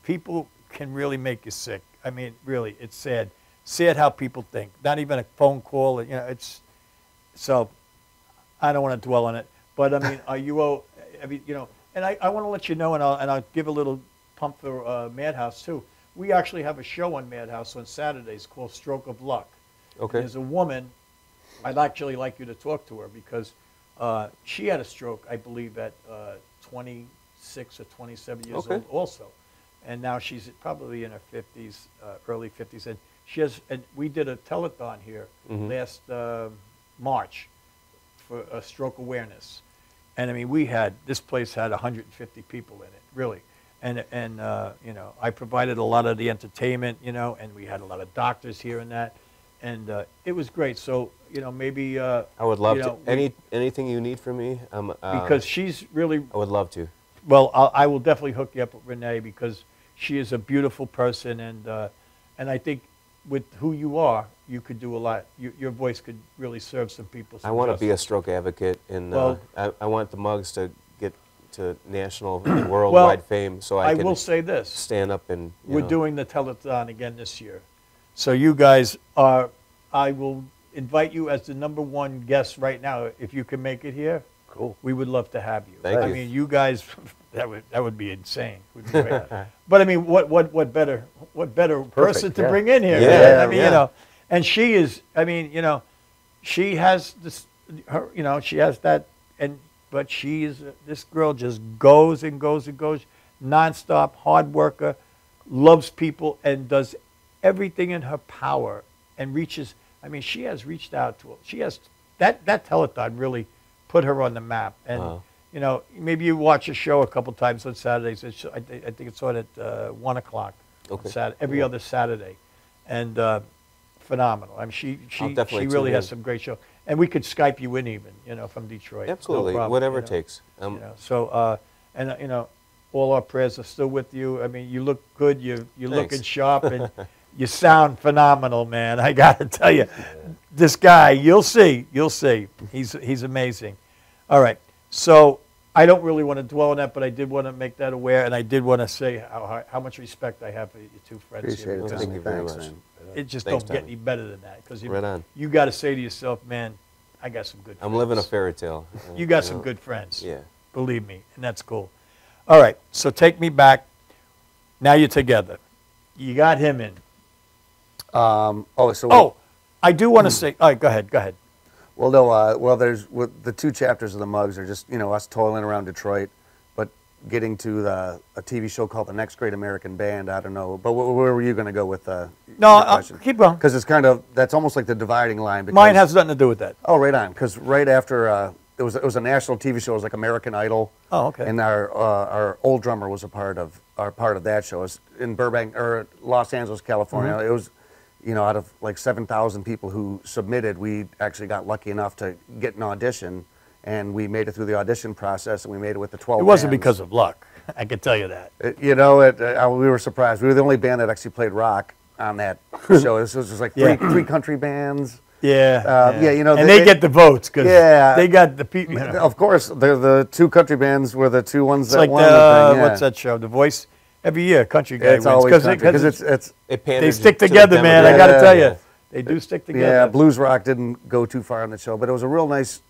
Speaker 1: people can really make you sick. I mean, really, it's sad. Sad how people think. Not even a phone call. It's so. I don't want to dwell on it. But I mean, and I want to let you know, and I'll give a little pump for Madhouse too. We actually have a show on Madhouse on Saturdays called Stroke of Luck.
Speaker 9: Okay.
Speaker 1: And there's a woman. I'd actually like you to talk to her, because she had a stroke, I believe, at 26 or 27 years old also, and now she's probably in her 50s, early 50s, and she has. And we did a telethon here last March for a stroke awareness. And I mean, this place had 150 people in it, really. And I provided a lot of the entertainment, and we had a lot of doctors here and that. And it was great. So, maybe... I
Speaker 9: would love to. Anything you need from me?
Speaker 1: Because she's really...
Speaker 9: I would love to.
Speaker 1: Well, I will definitely hook you up with Renee, because she is a beautiful person. And I think with who you are, you could do a lot. Your voice could really serve some people.
Speaker 9: I want to be a stroke advocate, and I want the Mugs to get to national and worldwide fame, so I can
Speaker 1: will say this.
Speaker 9: Stand up and...
Speaker 1: We're doing the telethon again this year. So you guys are, invite you as the #1 guest right now. If you can make it here,
Speaker 8: Cool.
Speaker 1: we would love to have you.
Speaker 9: Thank
Speaker 1: I
Speaker 9: you.
Speaker 1: mean, you guys, that would be insane. Would be great. But I mean, what better person to
Speaker 8: yeah.
Speaker 1: bring in here?
Speaker 9: Yeah,
Speaker 1: I mean,
Speaker 9: yeah.
Speaker 1: you know, and she is. I mean, you know, she has this. Her, you know, she has that, but she is. This girl just goes and goes and goes, nonstop, hard worker, loves people, and does everything in her power, and reaches. I mean, she has reached out to. She has that telethon really put her on the map, and you know, maybe you watch a show a couple times on Saturdays. I think it's on at 1 o'clock.
Speaker 9: Okay.
Speaker 1: Every other Saturday, and phenomenal. I mean, she
Speaker 9: definitely
Speaker 1: really
Speaker 9: tune
Speaker 1: has
Speaker 9: in.
Speaker 1: some great show, and we could Skype you in even, you know, from Detroit.
Speaker 9: Absolutely,
Speaker 1: No problem,
Speaker 9: whatever
Speaker 1: you
Speaker 9: it
Speaker 1: know.
Speaker 9: takes.
Speaker 1: You know, so and you know, all our prayers are still with you. I mean, you look good. You're looking sharp, and you sound phenomenal, man. I got to tell you, this guy, you'll see. He's amazing. All right, so I don't really want to dwell on that, but I did want to make that aware, and I did want to say how much respect I have for your two friends
Speaker 2: Appreciate
Speaker 1: here.
Speaker 2: it.
Speaker 1: because
Speaker 9: Thank you very
Speaker 2: Thanks,
Speaker 9: much.
Speaker 2: man.
Speaker 1: It just
Speaker 9: Thanks,
Speaker 1: don't get
Speaker 9: Tommy.
Speaker 1: any better than that, because
Speaker 9: Right on.
Speaker 1: you got to say to yourself, man, I got some good friends.
Speaker 9: I'm living a fairy tale.
Speaker 1: You got some good friends.
Speaker 9: Yeah.
Speaker 1: Believe me, and that's cool. All right, so take me back. Now you're together. You got him in. I do want to say. All right, go ahead.
Speaker 2: Well, no. There's the 2 chapters of the Mugs are just us toiling around Detroit, but getting to a TV show called The Next Great American Band. I don't know, but where were you going to go with?
Speaker 1: No, keep going.
Speaker 2: Because it's that's almost like the dividing line. Because,
Speaker 1: Mine has nothing to do with that.
Speaker 2: Oh, right on. Because right after it was a national TV show. It was like American Idol.
Speaker 1: Oh, okay.
Speaker 2: And our old drummer was a part of that show. It was in Burbank or Los Angeles, California.
Speaker 1: Mm-hmm.
Speaker 2: It was, out of like 7,000 people who submitted, we actually got lucky enough to get an audition, and we made it through the audition process, and we made it with the 12
Speaker 1: It wasn't
Speaker 2: bands.
Speaker 1: because of luck. I can tell you that.
Speaker 2: We were surprised. We were the only band that actually played rock on that show. This was just like three country bands.
Speaker 1: Yeah.
Speaker 2: And
Speaker 1: they get the votes because they got the people.
Speaker 2: Of course, they're the 2 country bands were the 2 ones
Speaker 1: It's
Speaker 2: that
Speaker 1: like
Speaker 2: won the thing.
Speaker 1: what's that show? The Voice. Every year, country guy
Speaker 2: It's
Speaker 1: wins
Speaker 2: always country because
Speaker 1: it's
Speaker 9: It
Speaker 1: they
Speaker 9: panders
Speaker 1: stick
Speaker 9: to the
Speaker 1: together, man. I got to
Speaker 9: demographic.
Speaker 1: tell you, they do stick together.
Speaker 2: Yeah, blues rock didn't go too far on the show, but it was a real nice,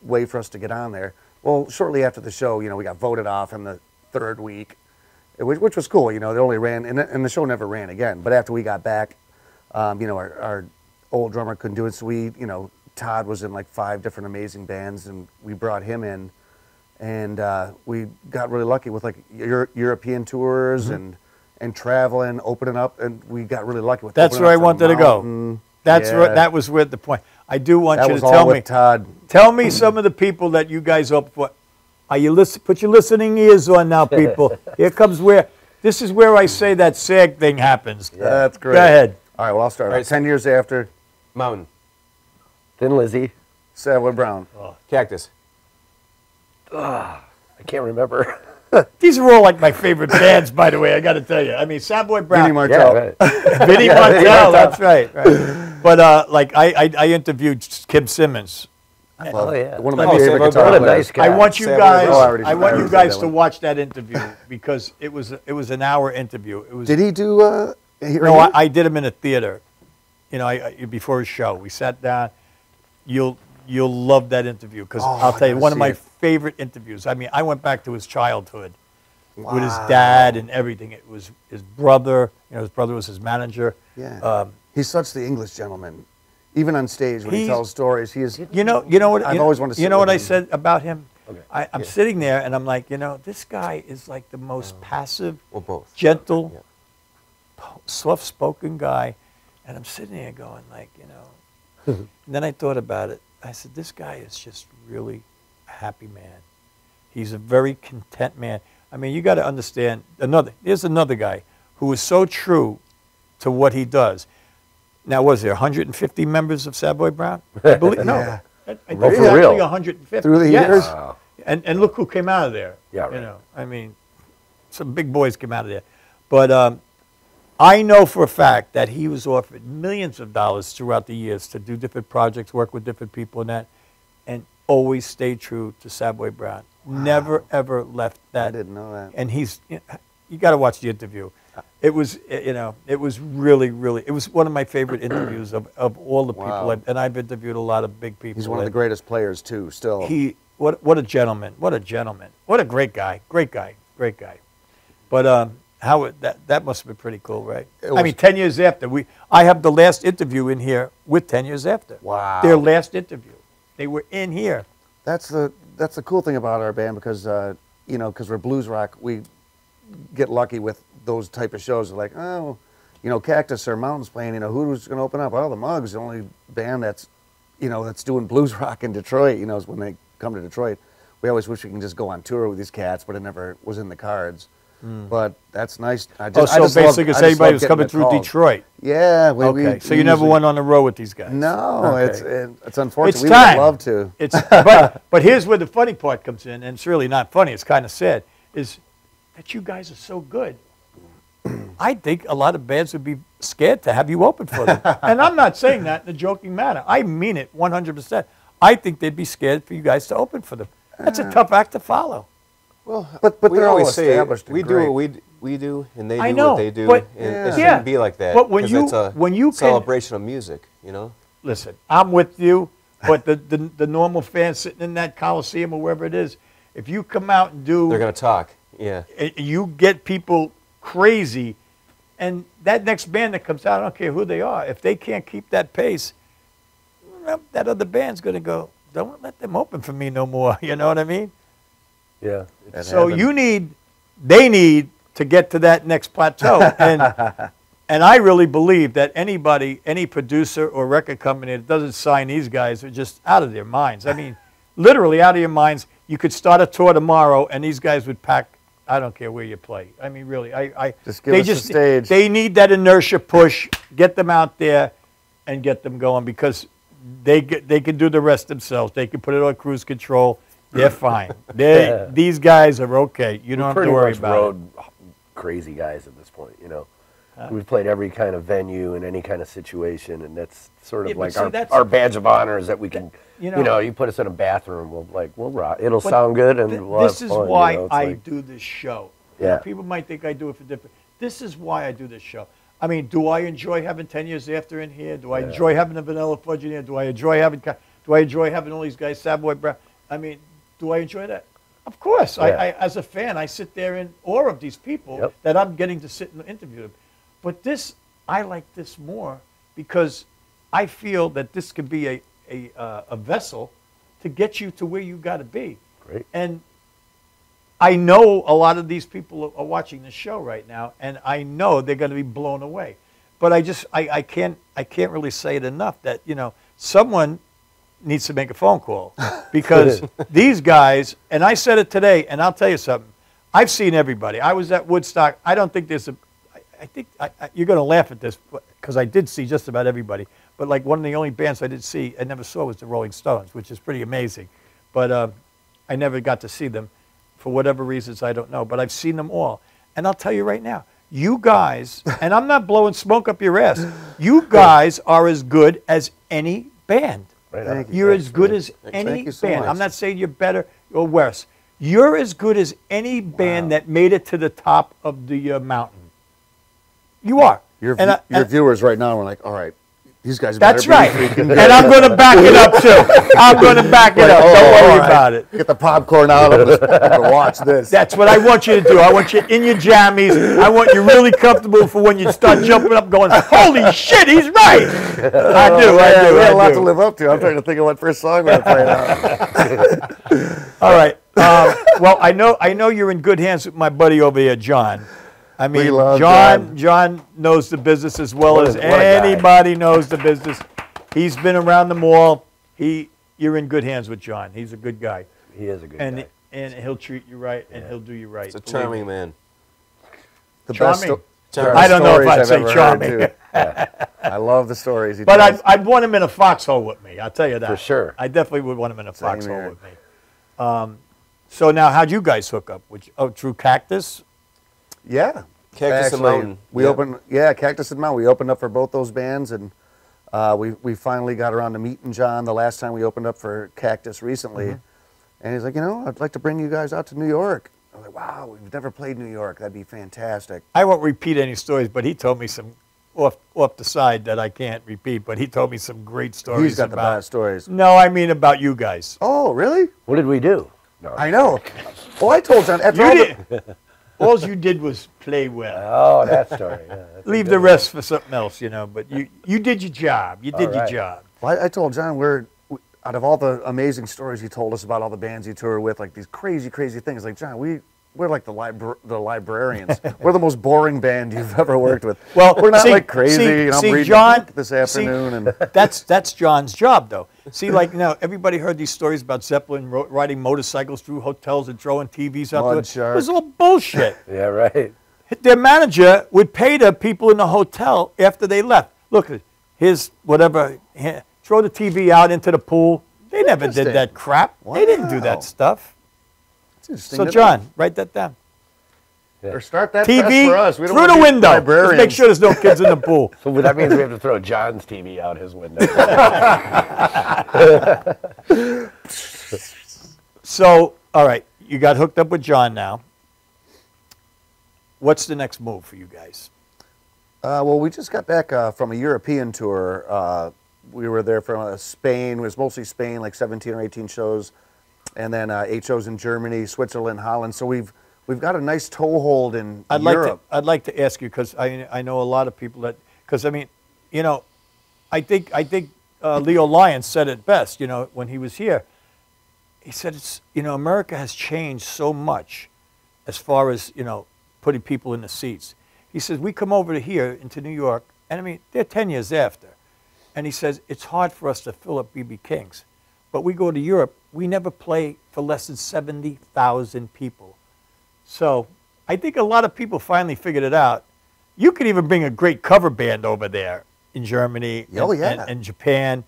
Speaker 2: way for us to get on there. Well, shortly after the show, we got voted off in the 3rd week, which was cool. They only ran, and the show never ran again. But after we got back, our old drummer couldn't do it, so we, Todd was in like 5 different amazing bands, and we brought him in, and we got really lucky with like European tours and traveling, opening up, and we got really lucky with.
Speaker 1: That's where I wanted to go. That was where the point. I do want you to tell me.
Speaker 2: Todd.
Speaker 1: Tell me some of the people that you guys open for. Are you listen? Put your listening ears on now, people. Here comes where. This is where I say that SAG thing happens.
Speaker 2: That's great.
Speaker 1: Go ahead.
Speaker 2: All right, well, I'll start.
Speaker 9: All right,
Speaker 2: 10 years after,
Speaker 9: Mountain.
Speaker 8: Thin Lizzy.
Speaker 2: Savoy Brown.
Speaker 9: Cactus.
Speaker 8: I can't remember.
Speaker 1: These are all like my favorite bands, by the way. I got to tell you. I mean, Savoy Brown,
Speaker 2: Vinnie Martell.
Speaker 8: right.
Speaker 1: Vinnie Martell. That's right. But like I interviewed Kim Simmons.
Speaker 8: Oh, yeah.
Speaker 2: One of my
Speaker 1: Let me
Speaker 2: favorite
Speaker 1: say,
Speaker 2: guitar
Speaker 8: what a
Speaker 2: players.
Speaker 8: nice guy.
Speaker 1: I want you
Speaker 9: Savoy
Speaker 1: guys.
Speaker 9: Brown.
Speaker 1: I want you
Speaker 2: already
Speaker 1: guys
Speaker 2: said
Speaker 1: to
Speaker 2: that
Speaker 1: watch that interview because it was an hour interview. It was.
Speaker 2: Did he do?
Speaker 1: No, I did him in a theater. Before his show, we sat down. You'll love that interview because I'll tell you
Speaker 2: gotta
Speaker 1: one of
Speaker 2: see
Speaker 1: my
Speaker 2: it.
Speaker 1: favorite interviews. I mean, I went back to his childhood with his
Speaker 2: Wow.
Speaker 1: dad and everything. It was his brother. His brother was his manager.
Speaker 2: Yeah. He's such the English gentleman. Even on stage when he
Speaker 1: He's-
Speaker 2: tells stories, he is.
Speaker 1: You know what?
Speaker 2: I've always wanted to
Speaker 1: You
Speaker 2: sit
Speaker 1: know what
Speaker 2: with
Speaker 1: I
Speaker 2: him.
Speaker 1: said about him?
Speaker 8: Okay.
Speaker 1: I'm sitting there and I'm like, this guy is like the most passive,
Speaker 9: Well, both.
Speaker 1: gentle, soft-spoken guy, and I'm sitting there going like, and then I thought about it. I said, this guy is just really a happy man. He's a very content man. I mean, you got to understand. Here's another guy who is so true to what he does. Now, was there 150 members of Savoy Brown? I believe no.
Speaker 2: Yeah.
Speaker 1: I think
Speaker 8: Oh,
Speaker 1: it
Speaker 8: for
Speaker 1: was
Speaker 8: real?
Speaker 1: actually 150
Speaker 2: Through the
Speaker 1: Yes.
Speaker 2: years?
Speaker 8: Wow.
Speaker 1: And look who came out of there.
Speaker 8: Yeah, right.
Speaker 1: I mean, some big boys came out of there. But I know for a fact that he was offered millions of dollars throughout the years to do different projects, work with different people and that, and always stayed true to Savoy Brown. Never, ever left that.
Speaker 2: I didn't know that.
Speaker 1: And you got to watch the interview. it was, you know, it was really, really, it was one of my favorite interviews of all the people.
Speaker 2: Wow.
Speaker 1: And I've interviewed a lot of big people.
Speaker 2: He's one of the greatest players too. Still,
Speaker 1: what a gentleman, what a gentleman, what a great guy, great guy, great guy. But that must have been pretty cool, right? I mean, 10 years after I have the last interview in here with 10 years after.
Speaker 2: Wow.
Speaker 1: Their last interview, they were in here.
Speaker 2: That's the cool thing about our band, because you know, because we're blues rock, we get lucky with those type of shows. Like, oh, you know, Cactus or Mountains playing, you know, who's going to open up? Well, the Mugs, the only band that's, you know, that's doing blues rock in Detroit, you know, is when they come to Detroit. We always wish we can just go on tour with these cats, but it never was in the cards. But that's nice.
Speaker 1: So basically, it's anybody who's coming through Detroit.
Speaker 2: Yeah.
Speaker 1: Okay, so you never went on the road with these guys?
Speaker 2: No,
Speaker 1: okay.
Speaker 2: it's unfortunate.
Speaker 1: It's
Speaker 2: We
Speaker 1: time.
Speaker 2: would love to.
Speaker 1: But here's where the funny part comes in, and it's really not funny. It's kind of sad, is that you guys are so good. I think a lot of bands would be scared to have you open for them. And I'm not saying that in a joking manner. I mean it 100%. I think they'd be scared for you guys to open for them. That's a tough act to follow.
Speaker 9: Well,
Speaker 2: but
Speaker 9: we
Speaker 2: they're all
Speaker 9: always say
Speaker 2: established.
Speaker 9: we do what we do, and they
Speaker 1: I
Speaker 9: do
Speaker 1: know,
Speaker 9: what they do,
Speaker 1: but
Speaker 9: and it shouldn't be like that.
Speaker 1: But when
Speaker 9: 'cause
Speaker 1: you
Speaker 9: it's a celebration of music, you know.
Speaker 1: Listen, I'm with you, but the normal fan sitting in that Coliseum or wherever it is, if you come out and do,
Speaker 9: They're gonna talk. Yeah.
Speaker 1: You get people crazy, and that next band that comes out, I don't care who they are, if they can't keep that pace, well, that other band's going to go, don't let them open for me no more. You know what I mean?
Speaker 8: Yeah.
Speaker 1: So they need to get to that next plateau. And I really believe that any producer or record company that doesn't sign these guys are just out of their minds. I mean, literally out of your minds. You could start a tour tomorrow, and these guys would pack. I don't care where you play. I mean, really,
Speaker 2: just give us the stage.
Speaker 1: They need that inertia push. Get them out there, and get them going, because they can do the rest themselves. They can put it on cruise control. They're fine. These guys are okay. You don't have to worry about it.
Speaker 8: Road crazy guys at this point, you know. We've played every kind of venue in any kind of situation, and that's sort of like our badge of honor is that we can, you know, you put us in a bathroom, we'll rock. It'll sound good, and we'll
Speaker 1: this
Speaker 8: have
Speaker 1: is
Speaker 8: fun,
Speaker 1: why
Speaker 8: you know?
Speaker 1: I do this show.
Speaker 8: Yeah.
Speaker 1: People might think I do it for different. This is why I do this show. I mean, do I enjoy having 10 Years After in here? Do I enjoy having the Vanilla Fudge in here? Do I enjoy having all these guys, Savoy Brown? I mean, do I enjoy that? Of course.
Speaker 8: Yeah.
Speaker 1: I as a fan, I sit there in awe of these people that I'm getting to sit and interview them. But I like this more because I feel that this could be a vessel to get you to where you got to be.
Speaker 8: Great.
Speaker 1: And I know a lot of these people are watching the show right now, and I know they're going to be blown away. But I can't really say it enough that, you know, someone needs to make a phone call, because these guys, and I said it today, and I'll tell you something. I've seen everybody. I was at Woodstock. I don't think there's I think you're going to laugh at this, because I did see just about everybody. But like one of the only bands I never saw was the Rolling Stones, which is pretty amazing. But I never got to see them for whatever reasons, I don't know. But I've seen them all. And I'll tell you right now, you guys, and I'm not blowing smoke up your ass, you guys are as good as any band.
Speaker 8: Right.
Speaker 1: You're as good as any band. I'm not saying you're better or worse. You're as good as any band that made it to the top of the mountain. You are.
Speaker 2: Your viewers right now are like, all right, these guys
Speaker 1: That's
Speaker 2: better be
Speaker 1: right.
Speaker 2: freaking
Speaker 1: And I'm going to back it up, too. I'm going to back it up. Don't worry about it.
Speaker 2: Get the popcorn out of us to watch this.
Speaker 1: That's what I want you to do. I want you in your jammies. I want you really comfortable for when you start jumping up going, holy shit, he's right. I do.
Speaker 2: We have a lot to live up to. I'm trying to think of what first song we're playing out.
Speaker 1: All right. Well, I know you're in good hands with my buddy over here, John. I mean, John knows the business as well as anybody knows the business. He's been around the mall. You're in good hands with John. He's a good guy.
Speaker 8: He is a good guy.
Speaker 1: And he'll treat you right, and he'll do you right.
Speaker 9: He's a charming man.
Speaker 1: Charming. I don't know if I'd say charming.
Speaker 2: I love the stories.
Speaker 1: But I'd want him in a foxhole with me. I'll tell you that.
Speaker 8: For sure.
Speaker 1: I definitely would want him in a foxhole with me. So now, how'd you guys hook up? Through Cactus?
Speaker 2: Yeah.
Speaker 9: Cactus and Mountain.
Speaker 2: Cactus and Mountain. We opened up for both those bands, and we finally got around to meeting John the last time we opened up for Cactus recently. And he's like, you know, I'd like to bring you guys out to New York. I was like, wow, we've never played New York. That'd be fantastic.
Speaker 1: I won't repeat any stories, but he told me some off the side that I can't repeat. But he told me some great stories.
Speaker 2: He's got the best stories.
Speaker 1: No, I mean about you guys.
Speaker 2: Oh, really?
Speaker 8: What did we do? No.
Speaker 2: I know. Well, I told John after
Speaker 1: All you did was play well.
Speaker 8: Oh, that story. Yeah,
Speaker 1: Leave the rest for something else, you know. But you did your job. You did your
Speaker 8: right.
Speaker 1: job.
Speaker 2: Well, I told John out of all the amazing stories he told us about all the bands he toured with, like these crazy, crazy things. Like John, we're like the librarians. We're the most boring band you've ever worked with.
Speaker 1: Well,
Speaker 2: we're not like crazy. I'm reading
Speaker 1: John,
Speaker 2: a book this afternoon, and
Speaker 1: that's John's job, though. See, like everybody heard these stories about Zeppelin riding motorcycles through hotels and throwing TVs out there. It was all bullshit.
Speaker 8: Yeah, right.
Speaker 1: Their manager would pay the people in the hotel after they left. Look, here's whatever. Throw the TV out into the pool. They never did that crap.
Speaker 2: Wow.
Speaker 1: They didn't do that stuff. So, John, write that down.
Speaker 2: Yeah. Or start that
Speaker 1: TV
Speaker 2: fest for us. We don't
Speaker 1: through the window.
Speaker 2: Librarians.
Speaker 1: Let's make sure there's no kids in the pool.
Speaker 8: So that means we have to throw John's TV out his window.
Speaker 1: So, all right, you got hooked up with John now. What's the next move for you guys?
Speaker 2: Well, we just got back from a European tour. We were there from Spain. It was mostly Spain, like 17 or 18 shows, and then 8 shows in Germany, Switzerland, Holland. So we've got a nice toehold in Europe.
Speaker 1: I'd like to ask you because I know a lot of people that because I mean, you know, I think Leo Lyons said it best. You know, when he was here, he said it's America has changed so much as far as putting people in the seats. He says we come over to here into New York, and I mean they're 10 years after. And he says, it's hard for us to fill up B.B. King's. But we go to Europe, we never play for less than 70,000 people. So I think a lot of people finally figured it out. You could even bring a great cover band over there in Germany and Japan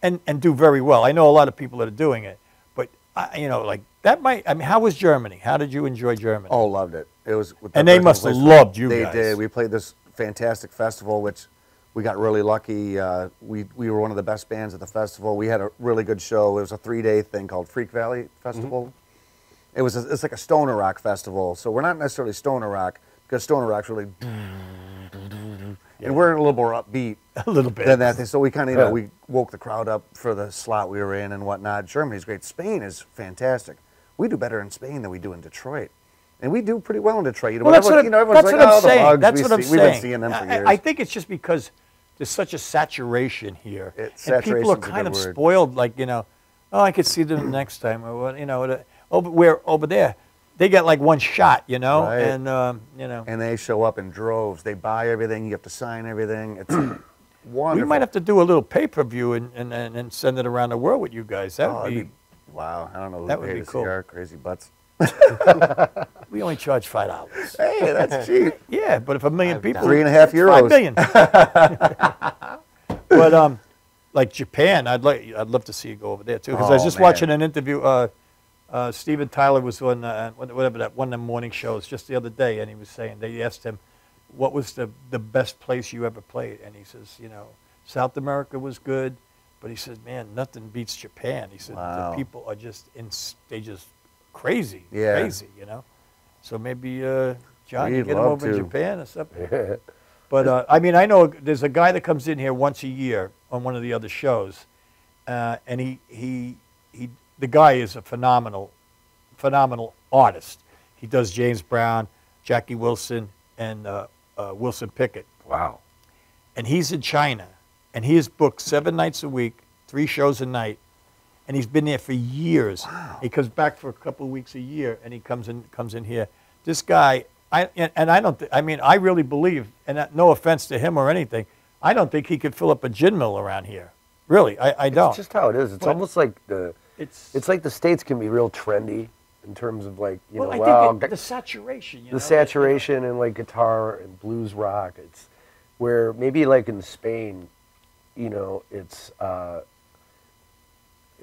Speaker 1: and do very well. I know a lot of people that are doing it. But, like that might, I mean, how was Germany? How did you enjoy Germany?
Speaker 2: Oh, loved it. It was.
Speaker 1: And they must have loved you guys.
Speaker 2: They did. We played this fantastic festival, which we got really lucky. We were one of the best bands at the festival. We had a really good show. It was a 3-day thing called Freak Valley Festival. Mm-hmm. It's like a stoner rock festival. So we're not necessarily stoner rock because stoner rock's really, and we're a little more upbeat,
Speaker 1: a little bit
Speaker 2: than that. So we kind of we woke the crowd up for the slot we were in and whatnot. Germany's great. Spain is fantastic. We do better in Spain than we do in Detroit. And we do pretty well in Detroit.
Speaker 1: Well, that's what I'm saying. That's what I'm saying.
Speaker 2: We've been seeing them for years.
Speaker 1: I think it's just because there's such a saturation here, and people are kind of
Speaker 2: word.
Speaker 1: spoiled. Like oh, I could see them next time, or what over there, they get like one shot,
Speaker 2: Right.
Speaker 1: and
Speaker 2: and they show up in droves. They buy everything. You have to sign everything. It's wonderful.
Speaker 1: We might have to do a little pay-per-view and send it around the world with you guys. That would be
Speaker 2: wow. I don't know.
Speaker 1: That would be cool.
Speaker 2: Our crazy butts.
Speaker 1: We only charge $5.
Speaker 2: Hey, that's cheap.
Speaker 1: Yeah, but if 1 million people,
Speaker 2: €3.5 euros.
Speaker 1: $5 billion. But like Japan, I'd love to see you go over there too. Because I was just watching an interview. Steven Tyler was on whatever that one of the morning shows just the other day, and he was saying they asked him, "What was the best place you ever played?" And he says, South America was good, but he says, "Man, nothing beats Japan." He said the people are just crazy, crazy, So maybe John, you get him over in Japan or something. But I mean, I know there's a guy that comes in here once a year on one of the other shows, and the guy is a phenomenal artist. He does James Brown, Jackie Wilson, and Wilson Pickett.
Speaker 8: Wow.
Speaker 1: And he's in China, and he has booked 7 nights a week, 3 shows a night, and he's been there for years.
Speaker 2: Wow.
Speaker 1: He comes back for a couple of weeks a year, and he comes in here. This guy, I really believe, and no offense to him or anything, I don't think he could fill up a gin mill around here. Really, I don't.
Speaker 8: It's just how it is. It's almost like it's like the States can be real trendy in terms of like,
Speaker 1: I think the saturation.
Speaker 8: The saturation and like guitar and blues rock. It's where maybe like in Spain, it's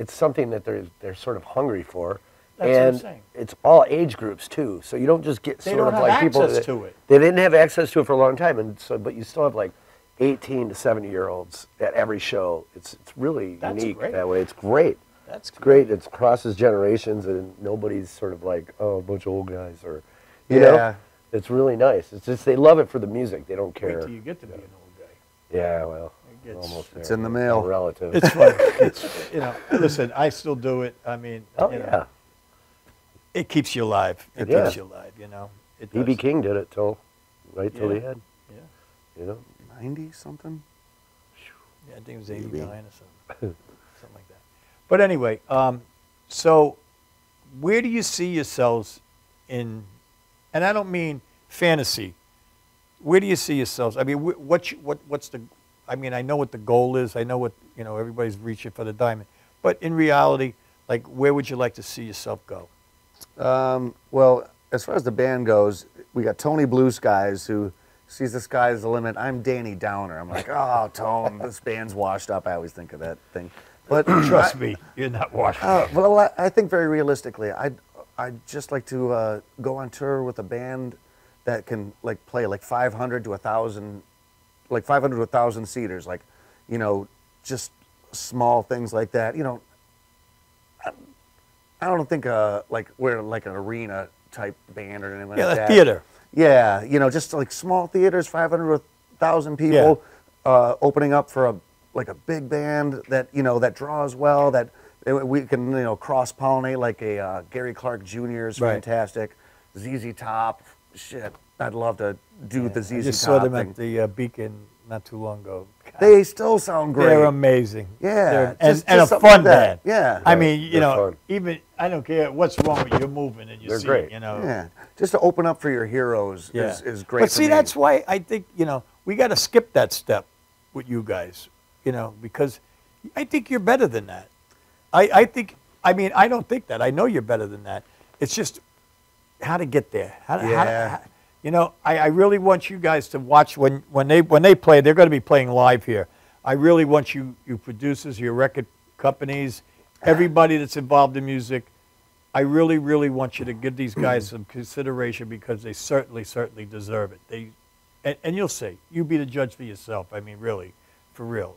Speaker 8: something that they're sort of hungry for.
Speaker 1: That's what I'm saying.
Speaker 8: It's all age groups too. So you don't just get
Speaker 1: they
Speaker 8: sort
Speaker 1: don't
Speaker 8: of
Speaker 1: have
Speaker 8: like people
Speaker 1: access to it.
Speaker 8: They didn't have access to it for a long time, and so but you still have like 18 to 70-year-olds at every show. It's really unique that way. It's great.
Speaker 1: That's good.
Speaker 8: Great. It crosses generations, and nobody's sort of like, oh, a bunch of old guys, or, you know, it's really nice. It's just they love it for the music. They don't care.
Speaker 1: Wait till you get to be an old guy.
Speaker 8: Yeah, well,
Speaker 1: It gets-
Speaker 8: almost there.
Speaker 2: It's in the mail.
Speaker 8: Relative.
Speaker 1: It's fun. It's, you know, listen, I still do it. I mean,
Speaker 8: oh
Speaker 1: you
Speaker 8: yeah.
Speaker 1: know, it keeps you alive. It
Speaker 8: Yeah.
Speaker 1: keeps you alive. You know. It
Speaker 8: B.B.
Speaker 1: does.
Speaker 8: King did it till
Speaker 1: Yeah.
Speaker 8: the end.
Speaker 1: Yeah.
Speaker 8: You know.
Speaker 2: 90 something.
Speaker 1: Yeah, I think it was 89 or something, something like that. But anyway, so where do you see yourselves in? And I don't mean fantasy. Where do you see yourselves? I mean, what's the? I mean, I know what the goal is. I know what everybody's reaching for the diamond. But in reality, like, where would you like to see yourself go?
Speaker 2: Well, as far as the band goes, we got Tony Blue Skies, who sees the sky as the limit. I'm Danny Downer. I'm like, oh, Tone, this band's washed up. I always think of that thing. But
Speaker 1: Trust me, you're not washed.
Speaker 2: well, I think very realistically, I'd just like to go on tour with a band that can like play like 500 to 1,000, like 500 to 1,000 seaters, like, just small things like that. I don't think like we're like an arena type band or anything like that.
Speaker 1: Yeah, theater.
Speaker 2: Yeah, just like small theaters, 500 to 1,000 people, opening up for a big band that that draws well. That we can cross pollinate, like a Gary Clark Jr. is
Speaker 1: Right.
Speaker 2: fantastic. ZZ Top, shit, I'd love to do the ZZ
Speaker 1: I just
Speaker 2: Top
Speaker 1: saw them
Speaker 2: thing.
Speaker 1: at the Beacon not too long ago. God,
Speaker 2: They still sound great.
Speaker 1: they're amazing.
Speaker 2: Yeah,
Speaker 1: They're-
Speaker 2: just
Speaker 1: and a
Speaker 2: something
Speaker 1: fun
Speaker 2: like that.
Speaker 1: band.
Speaker 2: Yeah.
Speaker 1: I mean,
Speaker 8: They're fun.
Speaker 1: even I don't care what's wrong with you, you're moving and you
Speaker 8: They're
Speaker 1: see
Speaker 8: great.
Speaker 1: it,
Speaker 2: Yeah, just to open up for your heroes is great.
Speaker 1: But
Speaker 2: for
Speaker 1: see,
Speaker 2: me.
Speaker 1: that's why I think we got to skip that step with you guys, because I think you're better than that. I think. I mean, I don't think that. I know you're better than that. It's just how to get there. I really want you guys to watch when they play. They're going to be playing live here. I really want you producers, your record companies, everybody that's involved in music. I really, really want you to give these guys some consideration because they certainly deserve it. And you'll see. You be the judge for yourself. I mean, really, for real.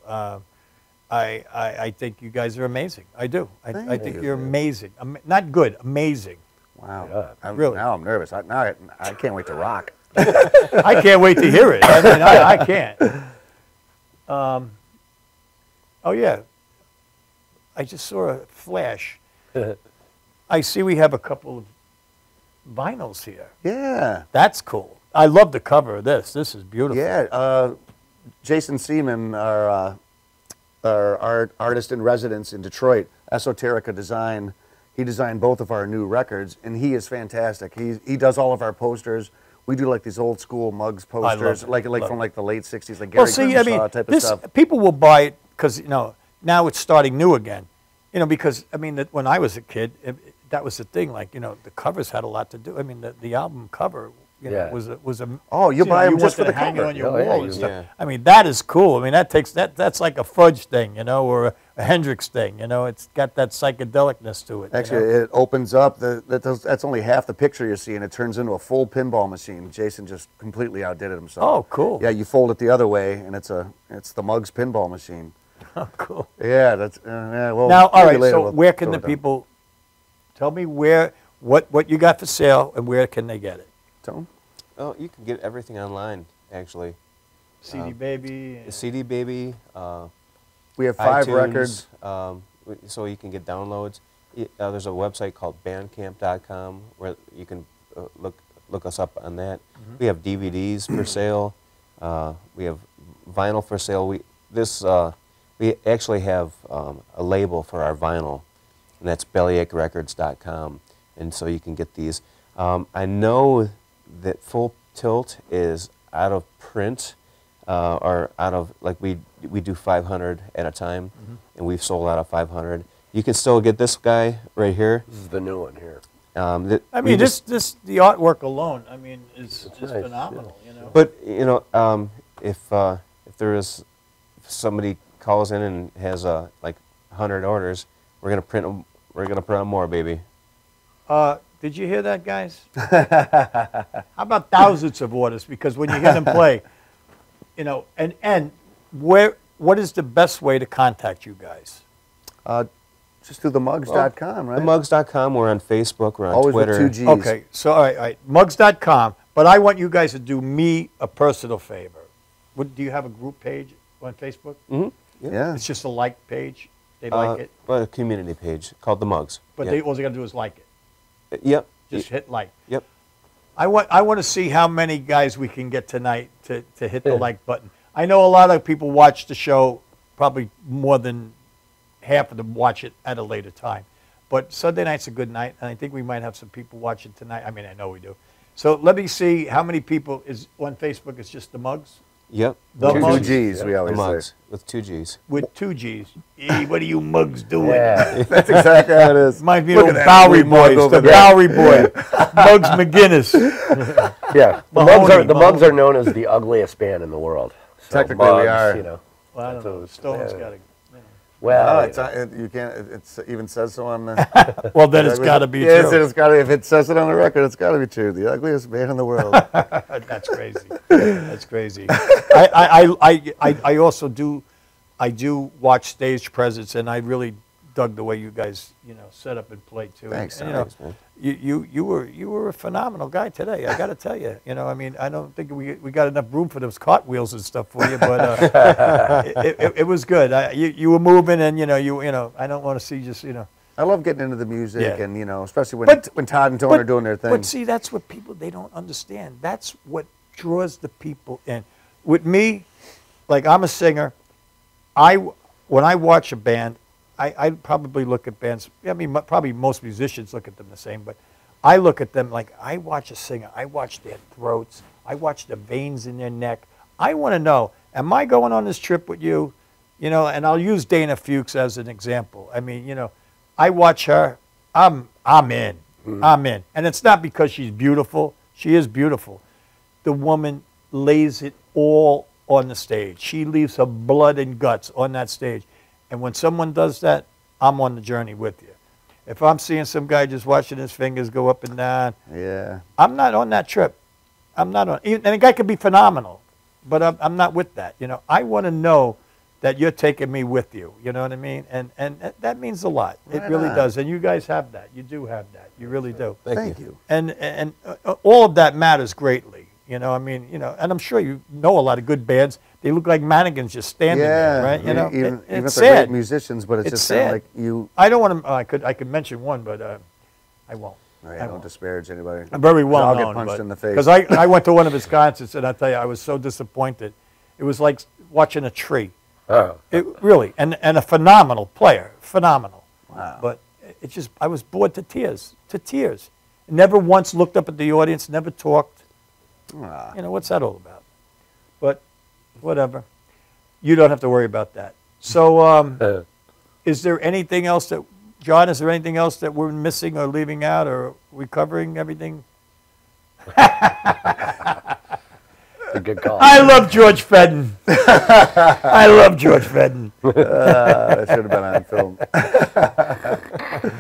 Speaker 1: I think you guys are amazing. I do. I think you're amazing. Not good, amazing.
Speaker 2: Wow.
Speaker 8: Yeah.
Speaker 2: Really? Now I'm nervous. I can't wait to rock.
Speaker 1: I can't wait to hear it. I mean, I can't. Oh, yeah. I just saw a flash. I see we have a couple of vinyls here.
Speaker 2: Yeah.
Speaker 1: That's cool. I love the cover of this. This is beautiful.
Speaker 2: Yeah. Jason Seaman, our artist in residence in Detroit, Esoterica Design, he designed both of our new records, and he is fantastic. He does all of our posters. We do like these old school Muggs posters,
Speaker 1: it.
Speaker 2: like
Speaker 1: Love
Speaker 2: from
Speaker 1: it.
Speaker 2: like the late '60s, like Gary
Speaker 1: Well, see, I mean,
Speaker 2: type of stuff.
Speaker 1: people will buy it because now it's starting new again. Because I mean, when I was a kid, that was the thing. Like the covers had a lot to do. I mean, the album cover. Was a
Speaker 2: Oh, you buy them just for
Speaker 1: wanted
Speaker 2: the
Speaker 1: to hang it
Speaker 2: cover.
Speaker 1: on your
Speaker 8: Oh, yeah,
Speaker 1: wall
Speaker 8: you-
Speaker 1: and stuff.
Speaker 9: yeah.
Speaker 1: I mean, that is cool. I mean, that's like a Fudge thing, or a Hendrix thing. It's got that psychedelicness to it.
Speaker 2: Actually, it opens up. That's only half the picture you see, and it turns into a full pinball machine. Jason just completely outdid it himself.
Speaker 1: Oh, cool.
Speaker 2: Yeah, you fold it the other way, and it's the Muggs pinball machine.
Speaker 1: Oh, cool.
Speaker 2: Yeah, that's well.
Speaker 1: Now, all
Speaker 2: maybe
Speaker 1: right.
Speaker 2: later
Speaker 1: So,
Speaker 2: we'll
Speaker 1: where can
Speaker 2: throw
Speaker 1: the
Speaker 2: it down.
Speaker 1: people tell me what you got for sale and where can they get it?
Speaker 2: Tone?
Speaker 9: Oh, you can get everything online, actually.
Speaker 1: CD Baby.
Speaker 9: The CD Baby,
Speaker 2: We have 5
Speaker 9: iTunes,
Speaker 2: records.
Speaker 9: So you can get downloads. There's a website called Bandcamp.com where you can look us up on that. We have DVDs for sale. We have vinyl for sale. We actually have a label for our vinyl, and that's BellyacheRecords.com, and so you can get these. I know that Full Tilt is out of print, or out of, like, we do 500 at a time, and we've sold out of 500. You can still get this guy right here.
Speaker 8: This is the new one here.
Speaker 1: I mean, the artwork alone, I mean, is
Speaker 8: nice,
Speaker 1: phenomenal.
Speaker 9: But if if somebody calls in and has like 100 orders, we're gonna print them. We're gonna print 'em more, baby.
Speaker 1: Did you hear that, guys? How about thousands of orders? Because when you hear them play, and what is the best way to contact you guys?
Speaker 2: Just through the mugs.com, right?
Speaker 9: Themugs.com. We're on Facebook. We're on
Speaker 2: Always
Speaker 9: Twitter.
Speaker 2: with 2 G's.
Speaker 1: Okay, so all right, mugs.com. But I want you guys to do me a personal favor. Do you have a group page on Facebook?
Speaker 9: Mm-hmm.
Speaker 2: Yeah.
Speaker 1: It's just a like page. They like it.
Speaker 9: Well, a community page called The Mugs.
Speaker 1: But
Speaker 9: Yeah.
Speaker 1: all they got to do is like it.
Speaker 9: Yep.
Speaker 1: Just hit like.
Speaker 9: Yep.
Speaker 1: I want to see how many guys we can get tonight to hit the like button. I know a lot of people watch the show, probably more than half of them watch it at a later time. But Sunday night's a good night, and I think we might have some people watching tonight. I mean, I know we do. So let me see how many people is on Facebook. It's just the Mugs?
Speaker 9: Yep.
Speaker 1: The
Speaker 2: Two
Speaker 1: Mugs?
Speaker 2: G's, we
Speaker 9: The
Speaker 2: always
Speaker 9: Mugs
Speaker 2: say.
Speaker 9: with 2 G's.
Speaker 1: With 2 G's. Hey, what are you mugs doing?
Speaker 8: Yeah.
Speaker 2: That's exactly how it is.
Speaker 1: Reminds me
Speaker 2: Look
Speaker 1: of
Speaker 2: at
Speaker 1: the
Speaker 2: that
Speaker 1: Bowery
Speaker 2: sweet mug
Speaker 1: Boys,
Speaker 2: over
Speaker 1: the
Speaker 2: there.
Speaker 1: Bowery Boy, Muggs McGinnis.
Speaker 8: Yeah.
Speaker 1: Mahoney,
Speaker 8: The Mugs are known as the ugliest band in the world. So
Speaker 2: Technically, we
Speaker 8: Mugs,
Speaker 2: are.
Speaker 8: You know.
Speaker 1: Well, I don't know. Stone's got to.
Speaker 8: Well,
Speaker 2: No, it's not, you can't. It even says so on the.
Speaker 1: Well, then it's got to be
Speaker 2: Yes,
Speaker 1: true.
Speaker 2: it's got to. If it says it on the record, it's got to be true. The ugliest band in the world.
Speaker 1: That's crazy. That's crazy. I also do. I do watch stage presence, and I really dug the way you guys, set up and play too.
Speaker 2: Thanks,
Speaker 1: and,
Speaker 9: Thanks, man.
Speaker 1: you were a phenomenal guy today. I got to tell you. I mean, I don't think we got enough room for those cartwheels and stuff for you, but it was good. You were moving, and I don't want to see just
Speaker 2: I love getting into the music,
Speaker 1: Yeah.
Speaker 2: and especially
Speaker 1: But-
Speaker 2: when Todd and Tony are doing their thing.
Speaker 1: But see, that's what people they don't understand. That's what draws the people in. With me, like I'm a singer. When I watch a band, I probably look at bands. I mean, probably most musicians look at them the same, but I look at them like I watch a singer. I watch their throats. I watch the veins in their neck. I want to know: am I going on this trip with you? And I'll use Dana Fuchs as an example. I mean, I watch her. I'm in. I'm in, and it's not because she's beautiful. She is beautiful. The woman lays it all on the stage. She leaves her blood and guts on that stage. And when someone does that, I'm on the journey with you. If I'm seeing some guy just watching his fingers go up and down,
Speaker 2: Yeah.
Speaker 1: I'm not on that trip. I'm not on. And a guy could be phenomenal, but I'm not with that. I want to know that you're taking me with you. You know what I mean? And that means a lot. It
Speaker 2: Right
Speaker 1: really
Speaker 2: on.
Speaker 1: does. And you guys have that. You do have that. You really do.
Speaker 2: Thank you.
Speaker 1: And all of that matters greatly. And I'm sure you know a lot of good bands. They look like mannequins just standing
Speaker 2: Yeah.
Speaker 1: there, right?
Speaker 2: Even
Speaker 1: it's
Speaker 2: if they're
Speaker 1: sad.
Speaker 2: great musicians, but it's just
Speaker 1: sad.
Speaker 2: like you.
Speaker 1: I don't want to. I could mention one, but I won't.
Speaker 2: I
Speaker 1: I
Speaker 2: don't
Speaker 1: won't.
Speaker 2: disparage anybody.
Speaker 1: I'm very well
Speaker 2: I'll
Speaker 1: known.
Speaker 2: get punched in the face.
Speaker 1: Because I went to one of his concerts, and I tell you, I was so disappointed. It was like watching a tree.
Speaker 8: Oh.
Speaker 1: It really, and a phenomenal player, phenomenal.
Speaker 2: Wow.
Speaker 1: But it just, I was bored to tears, Never once looked up at the audience, never talked.
Speaker 2: Ah.
Speaker 1: What's that all about? But whatever. You don't have to worry about that. So, is there anything else that, John, is there anything else that we're missing or leaving out, or are we covering everything?
Speaker 8: A good call.
Speaker 1: I love George Fedden. I love George Fedden.
Speaker 2: That should have been on film.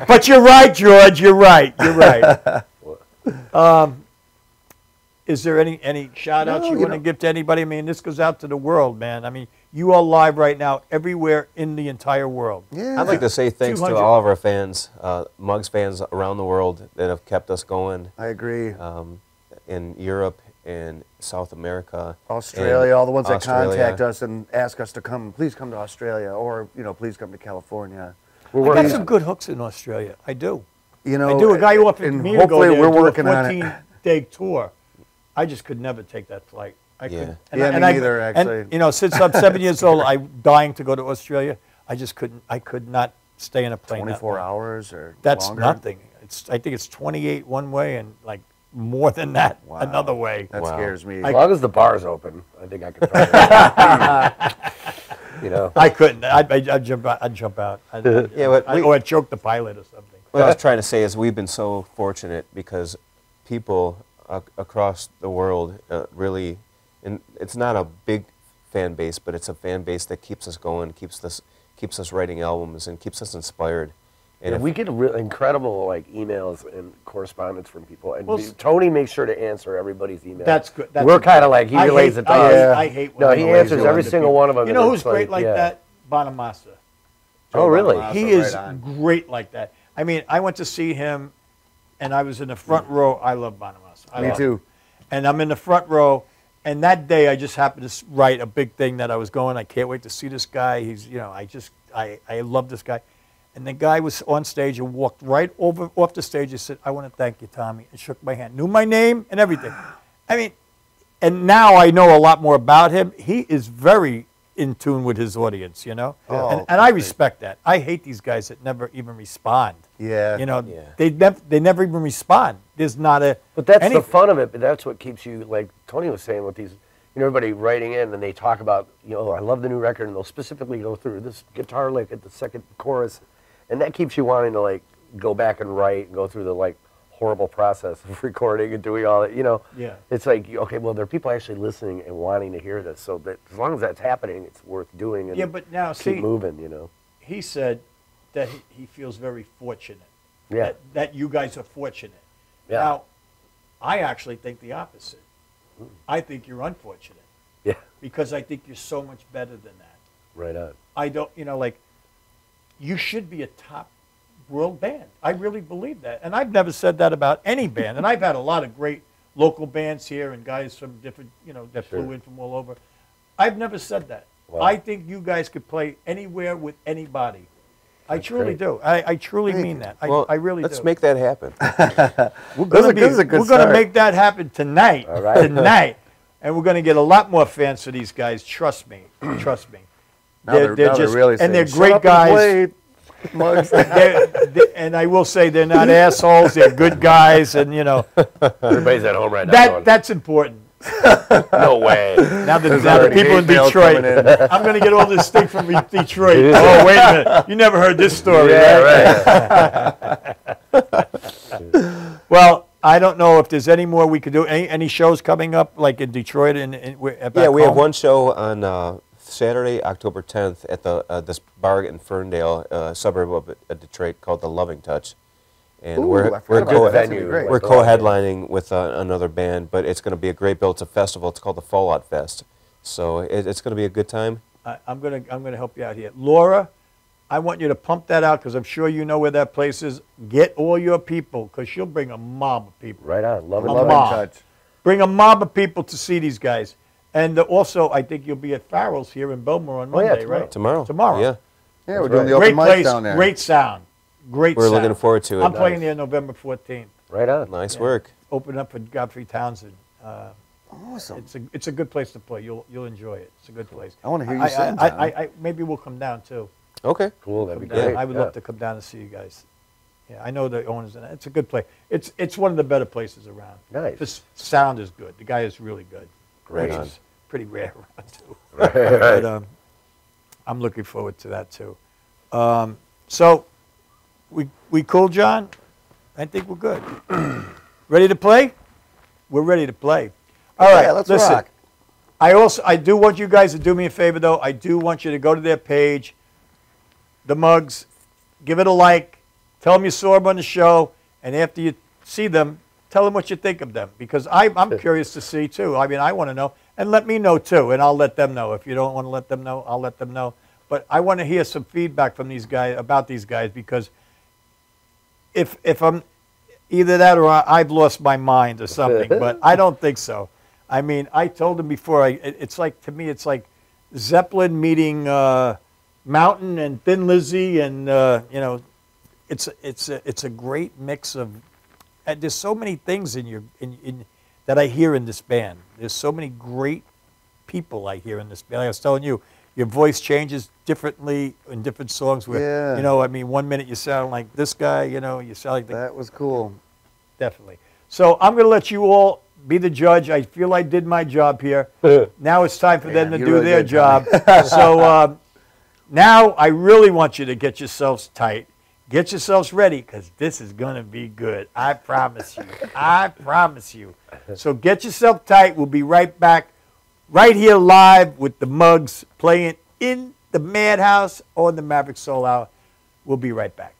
Speaker 1: But you're right, George. You're right. You're right. Is there any shout-outs
Speaker 2: No,
Speaker 1: you
Speaker 2: you
Speaker 1: want to
Speaker 2: know-
Speaker 1: give to anybody? I mean, this goes out to the world, man. I mean, you are live right now everywhere in the entire world.
Speaker 2: Yeah.
Speaker 9: I'd like to say thanks to
Speaker 1: 200.
Speaker 9: all of our fans, Mugs fans around the world that have kept us going.
Speaker 2: I agree.
Speaker 9: In Europe, in South America,
Speaker 2: Australia,
Speaker 9: in
Speaker 2: all the ones that
Speaker 9: Australia.
Speaker 2: contact us and ask us to come, please come to Australia, or please come to California.
Speaker 1: I got some good hooks in Australia. I do.
Speaker 2: You know,
Speaker 1: I do. A guy offered
Speaker 2: and
Speaker 1: me to go
Speaker 2: hopefully
Speaker 1: there
Speaker 2: we're
Speaker 1: and do
Speaker 2: working
Speaker 1: a
Speaker 2: on it.
Speaker 1: 14-day tour. I just could never take that flight. I
Speaker 9: Yeah.
Speaker 1: couldn't.
Speaker 2: Yeah, me neither, actually.
Speaker 1: And, since I'm 7 years old, I'm dying to go to Australia. I just couldn't. I could not stay in a plane.
Speaker 2: 24
Speaker 1: that long.
Speaker 2: hours or
Speaker 1: That's
Speaker 2: longer?
Speaker 1: nothing. I think it's 28 one way and like more than that
Speaker 2: Wow.
Speaker 1: another way.
Speaker 2: That
Speaker 9: Wow.
Speaker 2: scares me.
Speaker 8: As long as the bar's open, I think I could probably.
Speaker 1: I couldn't. I'd jump out. I'd jump out.
Speaker 9: Yeah, but
Speaker 1: Or I'd choke the pilot or something.
Speaker 9: What I was trying to say is we've been so fortunate because people across the world really, and it's not a big fan base, but it's a fan base that keeps us going, keeps us writing albums, and keeps us inspired. And
Speaker 8: Yeah,
Speaker 9: if-
Speaker 8: we get incredible emails and correspondence from people, and
Speaker 1: Well,
Speaker 8: Tony makes sure to answer everybody's emails.
Speaker 1: That's good. That's
Speaker 8: We're
Speaker 1: good.
Speaker 8: kind of like he
Speaker 1: I
Speaker 8: relays
Speaker 1: hate-
Speaker 8: it to us.
Speaker 1: I hate when
Speaker 8: No,
Speaker 1: I'm
Speaker 8: he
Speaker 1: lazy
Speaker 8: answers
Speaker 1: on
Speaker 8: every
Speaker 1: the
Speaker 8: single
Speaker 1: people.
Speaker 8: one of them.
Speaker 1: You
Speaker 8: and
Speaker 1: know
Speaker 8: it's
Speaker 1: who's great like
Speaker 8: yeah.
Speaker 1: that? Bonamassa.
Speaker 8: Oh, really?
Speaker 1: He is great like that. I mean, I went to see him, and I was in the front row. I love Bonamassa.
Speaker 2: Me too.
Speaker 1: And I'm in the front row, and that day I just happened to write a big thing that I was going. I can't wait to see this guy. He's, you know, I love this guy. And the guy was on stage and walked right over off the stage and said, "I want to thank you, Tommy," and shook my hand, knew my name and everything. I mean, and now I know a lot more about him. He is very in tune with his audience, you know, and I respect that. I hate these guys that never even respond.
Speaker 2: Yeah.
Speaker 1: You know, they never even respond. There's not a.
Speaker 8: But that's the fun of it. But that's what keeps you, like Tony was saying, with these, you know, everybody writing in and they talk about, you know, I love the new record, and they'll specifically go through this guitar lick at the second chorus, and that keeps you wanting to like go back and write and go through the like horrible process of recording and doing all that, you know.
Speaker 1: Yeah.
Speaker 8: It's like, okay, well, there are people actually listening and wanting to hear this, so that as long as that's happening, it's worth doing and
Speaker 1: but now
Speaker 8: keep moving, you know.
Speaker 1: He said that he feels very fortunate.
Speaker 8: Yeah.
Speaker 1: That you guys are fortunate.
Speaker 8: Yeah.
Speaker 1: Now, I actually think the opposite. I think you're unfortunate.
Speaker 8: Yeah.
Speaker 1: Because I think you're so much better than that.
Speaker 8: Right on.
Speaker 1: I don't, you know, like, you should be a top world band. I really believe that. And I've never said that about any band. And I've had a lot of great local bands here and guys from different, you know, that flew in from all over. I've never said that.
Speaker 8: Wow.
Speaker 1: I think you guys could play anywhere with anybody. I truly do. I truly mean that.
Speaker 9: Well,
Speaker 1: I really do.
Speaker 9: let's make that happen.
Speaker 1: We're going to make that happen tonight.
Speaker 8: All right.
Speaker 1: Tonight. And we're going to get a lot more fans for these guys. Trust me. Trust me.
Speaker 2: Now they're really
Speaker 1: and they're
Speaker 2: saying,
Speaker 1: great
Speaker 2: "Shut up and
Speaker 1: guys.
Speaker 2: play, Mugs."
Speaker 1: And I will say they're not assholes. They're good guys. And, you know,
Speaker 8: Everybody's at home right now. going,
Speaker 1: that's important.
Speaker 8: no way.
Speaker 1: Now the people in
Speaker 2: mail
Speaker 1: Detroit,
Speaker 2: coming in.
Speaker 1: I'm going to get all this stick from Detroit. Oh, wait a minute. You never heard this story,
Speaker 8: Yeah,
Speaker 1: right? Well, I don't know if there's any more we could do. Any shows coming up, like in Detroit?
Speaker 9: Yeah, we have one show on Saturday, October 10th, at this bar in Ferndale, suburb of Detroit, called the Loving Touch. And
Speaker 2: Ooh,
Speaker 9: we're
Speaker 2: I forgot about that. That's gonna be great.
Speaker 9: we're co-headlining with another band, but it's going to be a great bill. It's a festival. It's called the Fallout Fest. So it's going to be a good time.
Speaker 1: I'm gonna help you out here, Laura. I want you to pump that out because I'm sure you know where that place is. Get all your people because she'll bring a mob of people.
Speaker 8: Right on. Love it.
Speaker 1: A
Speaker 8: Love
Speaker 1: mob.
Speaker 2: Touch.
Speaker 1: Bring a mob of people to see these guys. And also, I think you'll be at Farrell's here in Belmore on Monday,
Speaker 8: tomorrow.
Speaker 1: right?
Speaker 9: Tomorrow.
Speaker 1: Tomorrow.
Speaker 9: Yeah.
Speaker 2: Yeah, we're doing the
Speaker 1: Great
Speaker 2: open mic
Speaker 1: place,
Speaker 2: down there.
Speaker 1: great sound. Great
Speaker 9: We're
Speaker 1: sound.
Speaker 9: looking forward to it.
Speaker 1: I'm playing there November 14th.
Speaker 8: Right on.
Speaker 9: Nice work.
Speaker 1: Open up for Godfrey Townsend.
Speaker 2: Awesome.
Speaker 1: It's a good place to play. You'll enjoy it. It's a good place.
Speaker 2: I want to hear you sing, Tom.
Speaker 1: Maybe we'll come down too.
Speaker 9: Okay.
Speaker 8: Cool. That'd be
Speaker 1: Come down.
Speaker 8: great.
Speaker 1: I would love to come down and see you guys. Yeah, I know the owners, and it's a good place. It's one of the better places around.
Speaker 8: Nice.
Speaker 1: The sound is good. The guy is really good.
Speaker 8: Right
Speaker 1: Which
Speaker 8: on.
Speaker 1: is pretty rare around too.
Speaker 8: Right.
Speaker 1: But I'm looking forward to that too. So we cool, John? I think we're good. Ready to play? We're ready to play. All right,
Speaker 2: let's
Speaker 1: listen.
Speaker 2: rock.
Speaker 1: I do want you guys to do me a favor, though. I do want you to go to their page, The Mugs, give it a like, tell them you saw them on the show, and after you see them, tell them what you think of them, because I'm curious to see, too. I mean, I want to know, and let me know, too, and I'll let them know. If you don't want to let them know, I'll let them know. But I want to hear some feedback from these guys, about these guys, because if I'm either that or I've lost my mind or something, but I don't think so. I mean, I told him before, it's like, to me, it's like Zeppelin meeting Mountain and Thin Lizzy, and, you know, it's a great mix of, and there's so many things in that I hear in this band. There's so many great people I hear in this band. Like I was telling you, your voice changes differently in different songs where, you know, I mean, 1 minute you sound like this guy, you know, you sound like the...
Speaker 2: That was cool.
Speaker 1: Definitely. So I'm going to let you all be the judge. I feel I did my job here. Now it's time for them to do their job. So now I really want you to get yourselves tight. Get yourselves ready, because this is going to be good. I promise you. I promise you. So get yourself tight. We'll be right back, right here live with the Mugs playing in the Madhouse on the Maverick Soul Hour. We'll be right back.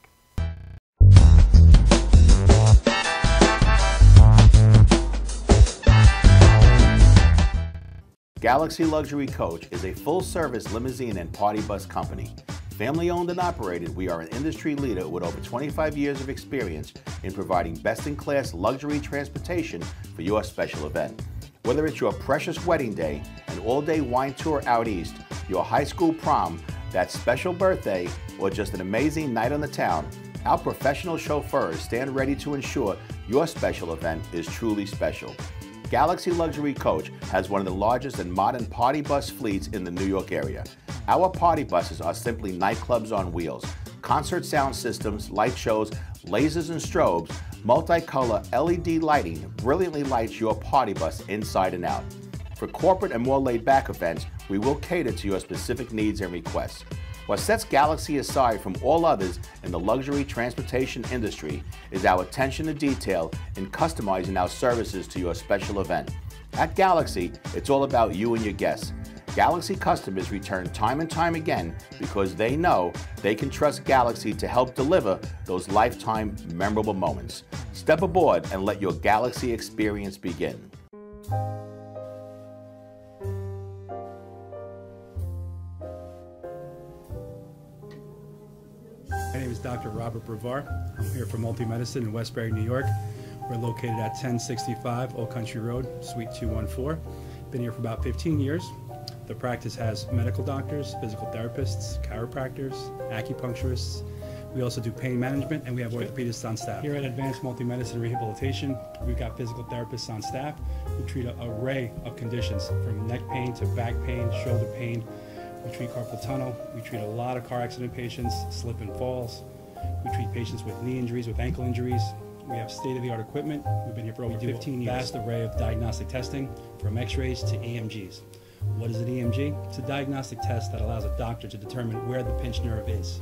Speaker 3: Galaxy Luxury Coach is a full-service limousine and party bus company. Family owned and operated, we are an industry leader with over 25 years of experience in providing best-in-class luxury transportation for your special event. Whether it's your precious wedding day, an all-day wine tour out east, your high school prom, that special birthday, or just an amazing night on the town, our professional chauffeurs stand ready to ensure your special event is truly special. Galaxy Luxury Coach has one of the largest and modern party bus fleets in the New York area. Our party buses are simply nightclubs on wheels. Concert sound systems, light shows, lasers and strobes, multicolor LED lighting brilliantly lights your party bus inside and out. For corporate and more laid-back events, we will cater to your specific needs and requests. What sets Galaxy aside from all others in the luxury transportation industry is our attention to detail in customizing our services to your special event. At Galaxy, it's all about you and your guests. Galaxy customers return time and time again because they know they can trust Galaxy to help deliver those lifetime memorable moments. Step aboard and let your Galaxy experience begin.
Speaker 10: My name is Dr. Robert Brevard. I'm here for Multi-Medicine in Westbury, New York. We're located at 1065 Old Country Road, Suite 214. Been here for about 15 years. The practice has medical doctors, physical therapists, chiropractors, acupuncturists. We also do pain management, and we have orthopedists on staff. Here at Advanced Multi-Medicine Rehabilitation, we've got physical therapists on staff who treat an array of conditions, from neck pain to back pain, shoulder pain. We treat carpal tunnel. We treat a lot of car accident patients, slip and falls. We treat patients with knee injuries, with ankle injuries. We have state-of-the-art equipment. We've been here for over 15 years. Vast array of diagnostic testing, from x-rays to EMGs. What is an EMG? It's a diagnostic test that allows a doctor to determine where the pinched nerve is.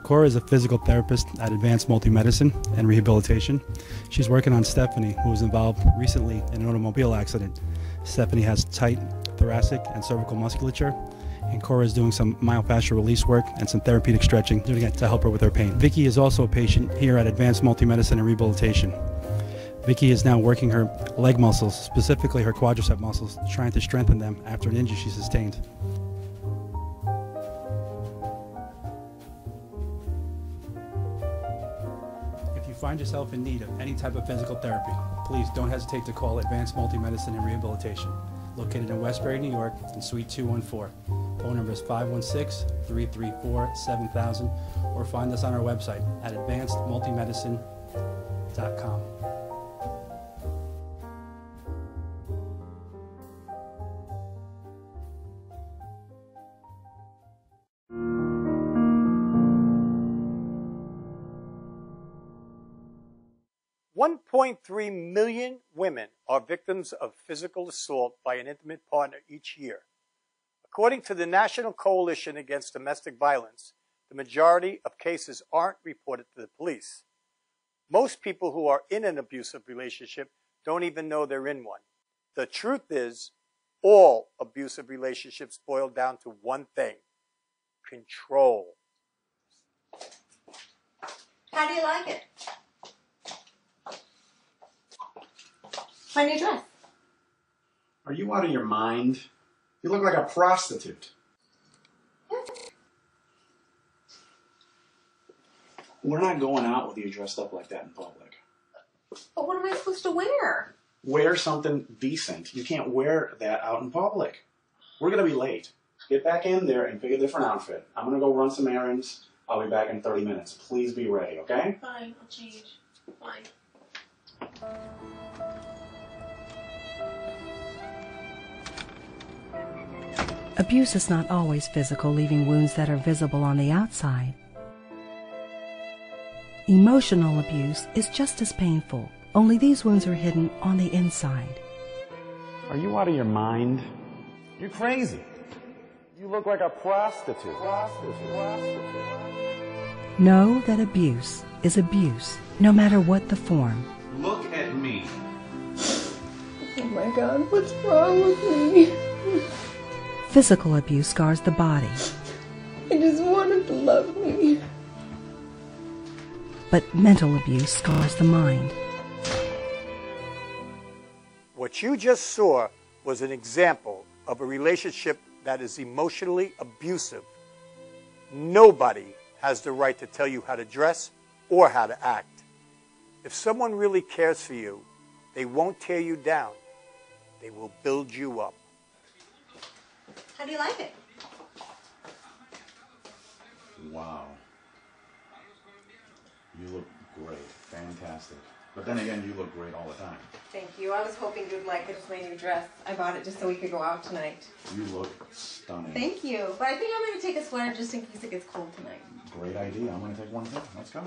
Speaker 10: Cora is a physical therapist at Advanced Multi-Medicine and Rehabilitation. She's working on Stephanie, who was involved recently in an automobile accident. Stephanie has tight thoracic and cervical musculature, and Cora is doing some myofascial release work and some therapeutic stretching, doing it to help her with her pain. Vicky is also a patient here at Advanced Multi-Medicine and Rehabilitation. Vicky is now working her leg muscles, specifically her quadricep muscles, trying to strengthen them after an injury she sustained. If you find yourself in need of any type of physical therapy, please don't hesitate to call Advanced Multi-Medicine and Rehabilitation, located in Westbury, New York, in Suite 214. Phone number is 516-334-7000, or find us on our website at advancedmultimedicine.com.
Speaker 1: $1.3 million women are victims of physical assault by an intimate partner each year. According to the National Coalition Against Domestic Violence, the majority of cases aren't reported to the police. Most people who are in an abusive relationship don't even know they're in one. The truth is, all abusive relationships boil down to one thing: control.
Speaker 11: How do you like it? My new dress.
Speaker 12: Are you out of your mind? You look like a prostitute. We're not going out with you dressed up like that in public.
Speaker 11: But what am I supposed to wear?
Speaker 12: Wear something decent. You can't wear that out in public. We're going to be late. Get back in there and pick a different outfit. I'm going to go run some errands. I'll be back in 30 minutes. Please be ready, okay?
Speaker 11: Fine, I'll change. Fine.
Speaker 13: Abuse is not always physical, leaving wounds that are visible on the outside. Emotional abuse is just as painful, only these wounds are hidden on the inside.
Speaker 12: Are you out of your mind? You're crazy. You look like a prostitute.
Speaker 13: Know that abuse is abuse, no matter what the form.
Speaker 12: Look at me.
Speaker 14: Oh my God, what's wrong with me?
Speaker 13: Physical abuse scars the body,
Speaker 14: I just want him to love me.
Speaker 13: but mental abuse scars the mind.
Speaker 1: What you just saw was an example of a relationship that is emotionally abusive. Nobody has the right to tell you how to dress or how to act. If someone really cares for you, they won't tear you down. They will build you up.
Speaker 11: How do you like it?
Speaker 12: Wow. You look great. Fantastic. But then again, you look great all the time.
Speaker 14: Thank you. I was hoping you'd like it. It's my new dress. I bought it just so we could go out tonight.
Speaker 12: You look stunning.
Speaker 14: Thank you. But I think I'm going to take a sweater just in case it gets cold tonight.
Speaker 12: Great idea. I'm going to take one too. Let's go.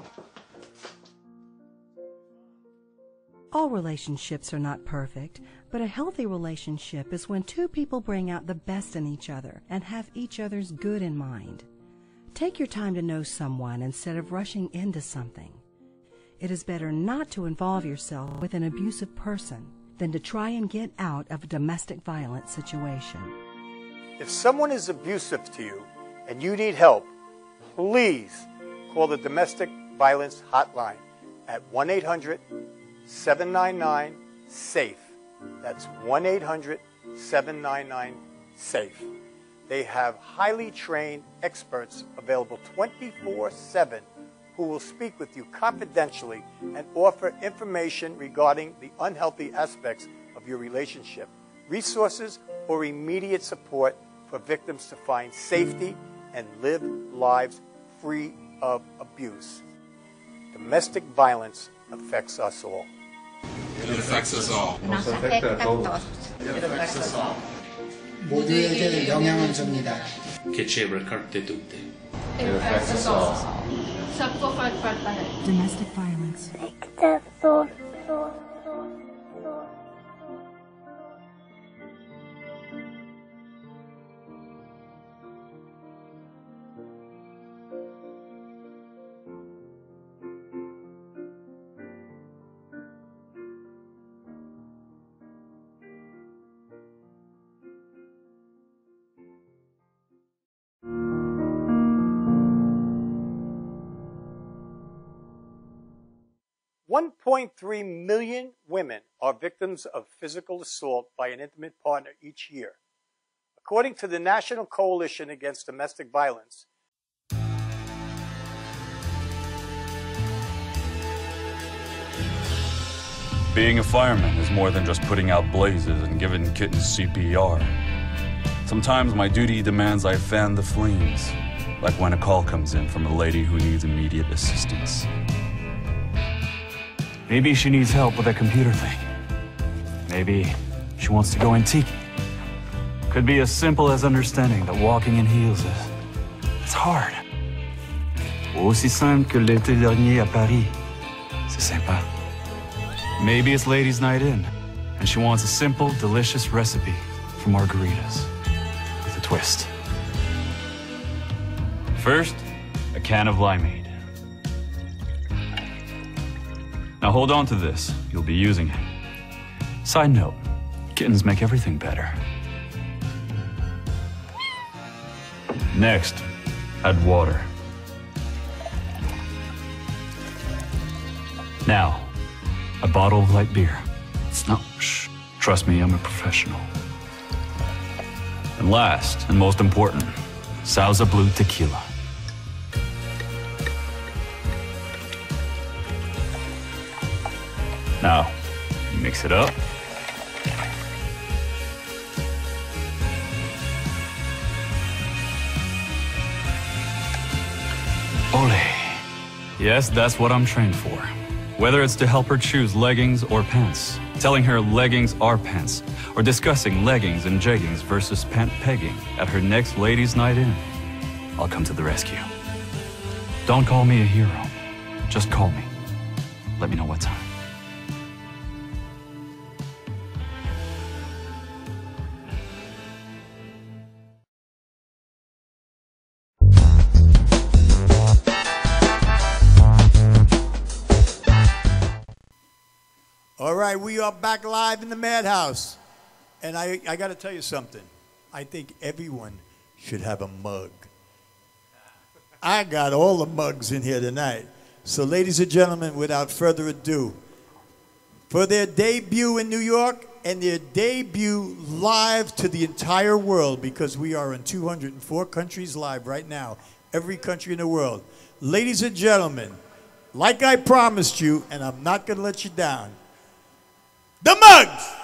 Speaker 13: All relationships are not perfect, but a healthy relationship is when two people bring out the best in each other and have each other's good in mind. Take your time to know someone instead of rushing into something. It is better not to involve yourself with an abusive person than to try and get out of a domestic violence situation.
Speaker 1: If someone is abusive to you and you need help, please call the Domestic Violence Hotline at 1-800-799-SAFE. That's 1-800-799-SAFE. They have highly trained experts available 24/7 who will speak with you confidentially and offer information regarding the unhealthy aspects of your relationship, resources, or immediate support for victims to find safety and live lives free of abuse. Domestic violence affects us all.
Speaker 5: It affects us all.
Speaker 15: It affects us all.
Speaker 16: 모두에게 영향을 줍니다.
Speaker 5: Che ci ricarte tutte.
Speaker 15: It affects us all.
Speaker 13: Domestic violence.
Speaker 1: $1.3 million women are victims of physical assault by an intimate partner each year. According to the National Coalition Against Domestic Violence,
Speaker 17: being a fireman is more than just putting out blazes and giving kittens CPR. Sometimes my duty demands I fan the flames, like when a call comes in from a lady who needs immediate assistance. Maybe she needs help with a computer thing. Maybe she wants to go antique. Could be as simple as understanding that walking in heels it's hard. Ou aussi simple que l'été dernier à Paris. C'est sympa. Maybe it's ladies' night in, and she wants a simple, delicious recipe for margaritas with a twist. First, a can of limeade. Now hold on to this, you'll be using it. Side note, kittens make everything better. Next, add water. Now, a bottle of light beer. No, shh, trust me, I'm a professional. And last, and most important, Sauza Blue Tequila. Now, mix it up. Ole. Yes, that's what I'm trained for. Whether it's to help her choose leggings or pants, telling her leggings are pants, or discussing leggings and jeggings versus pant pegging at her next ladies' night in, I'll come to the rescue. Don't call me a hero. Just call me. Let me know what time.
Speaker 1: all right.
Speaker 18: right, we are back live in the Madhouse. And I got to tell you something. I think everyone should have a mug. I got all the mugs in here tonight. So ladies and gentlemen, without further ado, for their debut in New York and their debut live to the entire world, because we are in 204 countries live right now, every country in the world. Ladies and gentlemen, like I promised you, and I'm not going to let you down, the Mugs!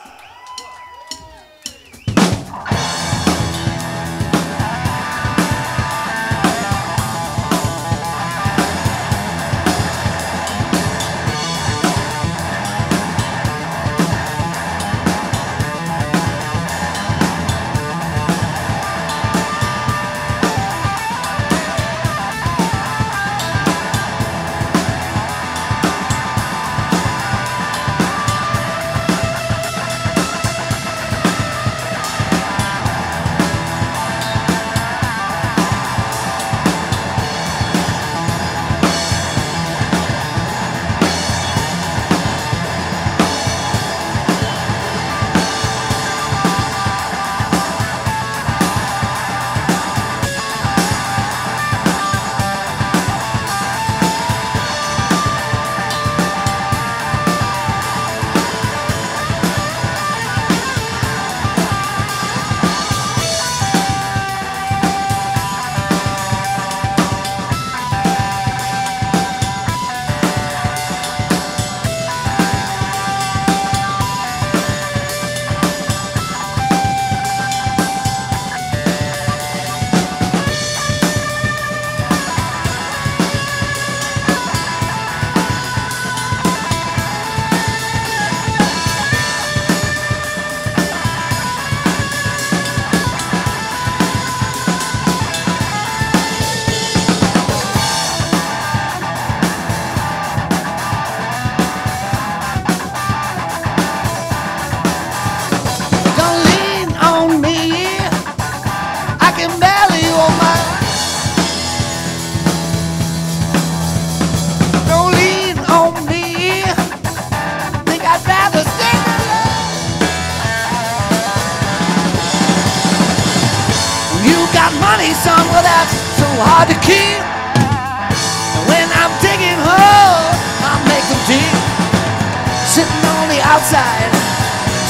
Speaker 5: Son, well that's so hard to keep. And when I'm digging holes, I make them deep. Sitting on the outside,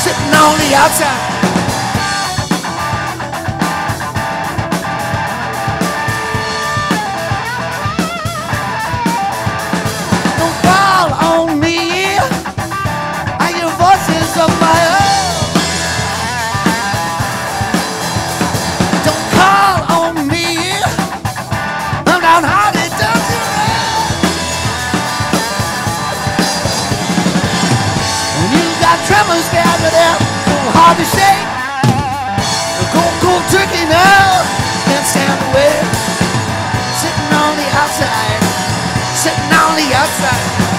Speaker 5: sitting on the outside. Don't fall on me. I hear voices of my own. Tremors down to there, so hard to shake. Cold turkey now, can't stand away. Sitting on the outside, sitting on the outside.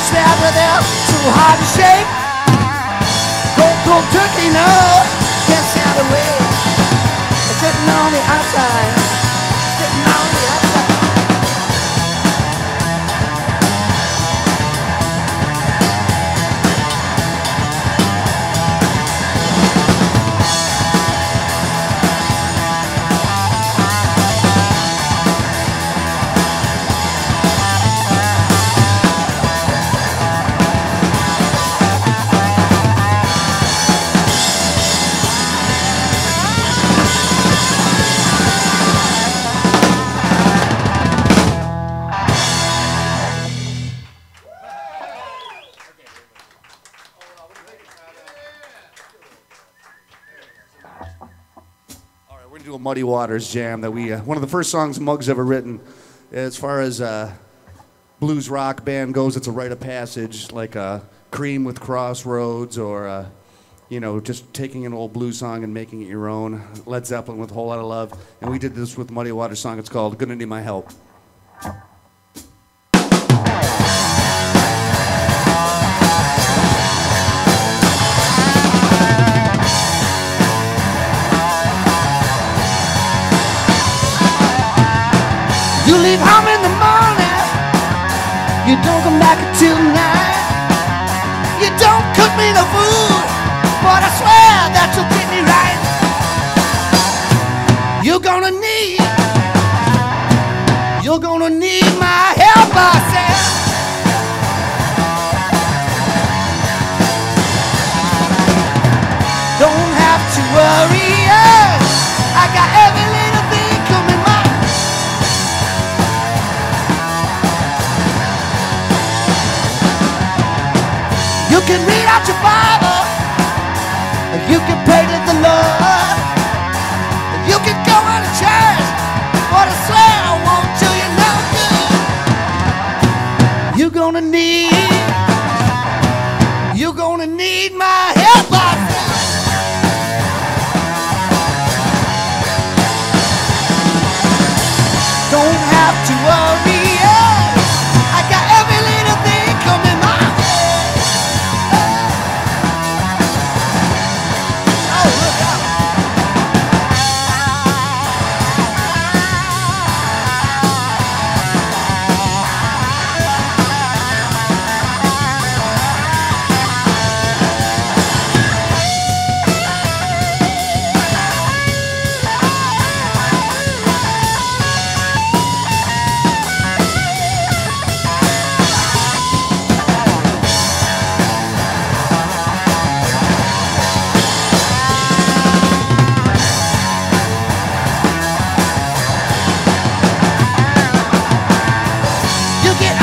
Speaker 5: slab with them too hard to shake. Cold turkey, no, can't stand away. Sitting on the outside, sitting on the outside.
Speaker 19: Do a Muddy Waters jam that we one of the first songs Muggs ever written. As far as blues rock band goes, it's a rite of passage, like Cream with Crossroads, or you know, just taking an old blues song and making it your own. Led Zeppelin with A Whole Lot of Love, and we did this with Muddy Waters song. It's called "Gonna Need My Help."
Speaker 5: You leave home in the morning, you don't come back until night. You don't cook me no food, but I swear that you'll treat me right. You're gonna need my help, I said. Don't have to worry, I got every little thing coming my way. You can read out your Bible, you can pray to the Lord, you can go to church, but I swear I won't do you no good. You're gonna need my help, I said. Don't have to worry, I got every little thing coming my way.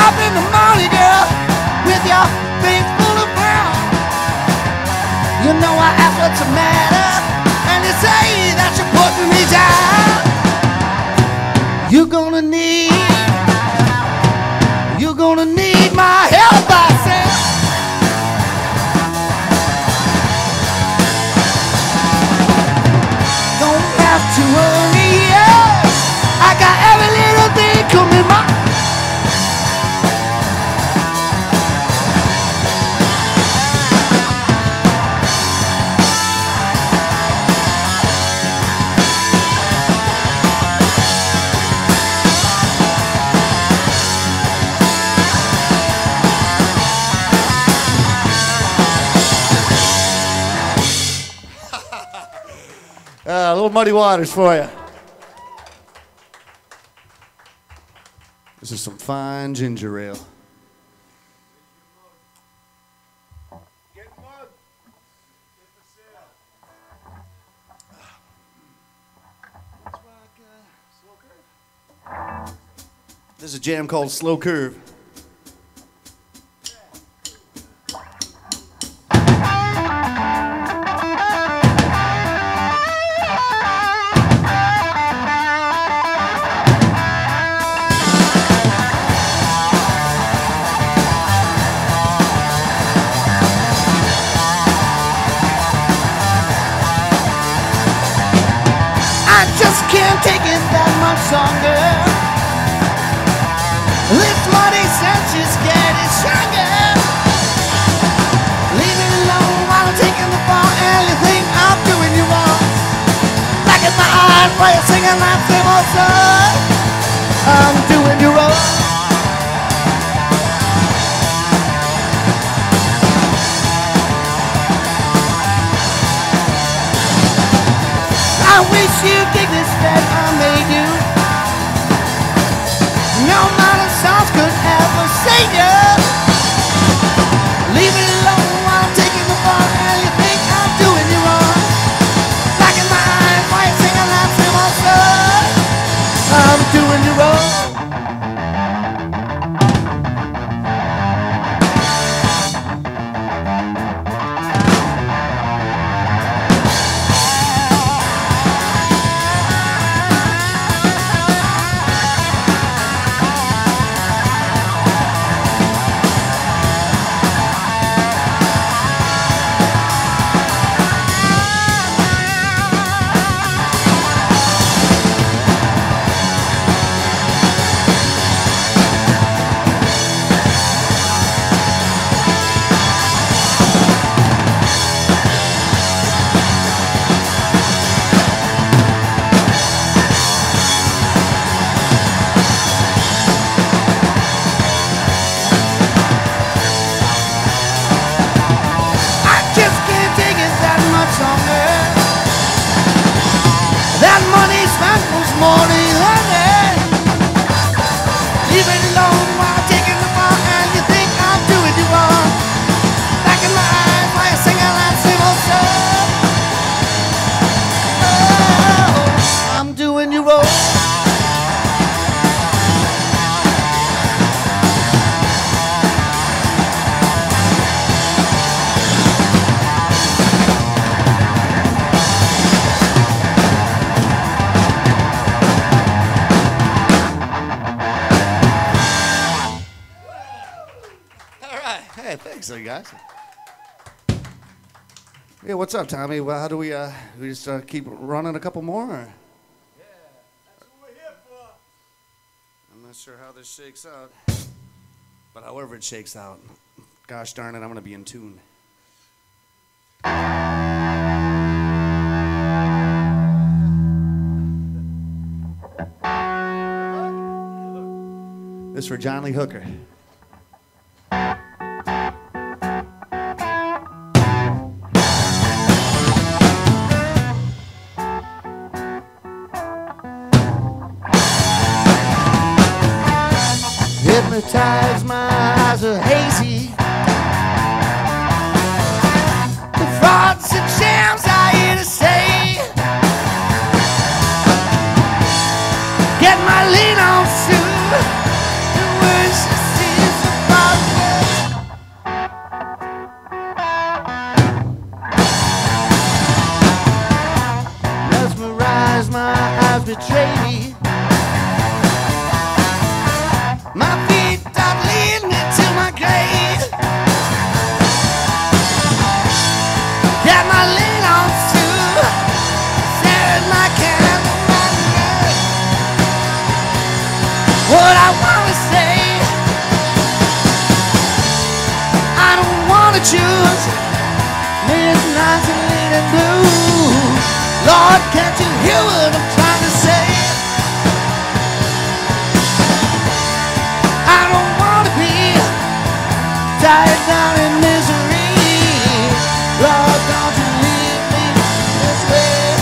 Speaker 5: Up in the morning, girl, with your face full of brown. You know I ask what's the matter, and you say that you're putting me down. You're gonna need my help, I said. Don't have to worry, I got every little thing coming my way.
Speaker 19: A little Muddy Waters for you. This is some fine ginger ale. This is a jam called Slow Curve.
Speaker 5: I just can't take it that much longer. This money sense is getting stronger. while you're singing that same old song. I'm doing you wrong. I wish you'd dig this that I made you. No amount of songs could ever save you. Leave it alone while I'm taking the ball, and you think I'm doing you wrong. Back in my eyes while you're singing that same old song. I'm doing you wrong. That money spent was more than honey. Leave it alone while I'm taking the ball, and you think I'm doing you wrong. Back in my eyes while you're singing that same old song. Oh, I'm doing you wrong.
Speaker 19: Hey, thanks, guys. Yeah, what's up, Tommy? Well, how do we just keep running a couple more? Or?
Speaker 18: Yeah, that's what we're here for.
Speaker 19: I'm not sure how this shakes out, but however it shakes out, gosh darn it, I'm gonna be in tune. This is for John Lee Hooker.
Speaker 5: Hypnotized, my eyes are hazy. The frauds and shams I hear to say. Get my lean on soon. The worst is about me. Mesmerized, my eyes betray me. My feet don't lead me to my grave. Got my lean on too. Staring my candle light. What I wanna say, I don't wanna choose midnight and late and blue. Lord, can't you hear what I'm trying to say? Tied down in misery. Lord, don't you leave me this way.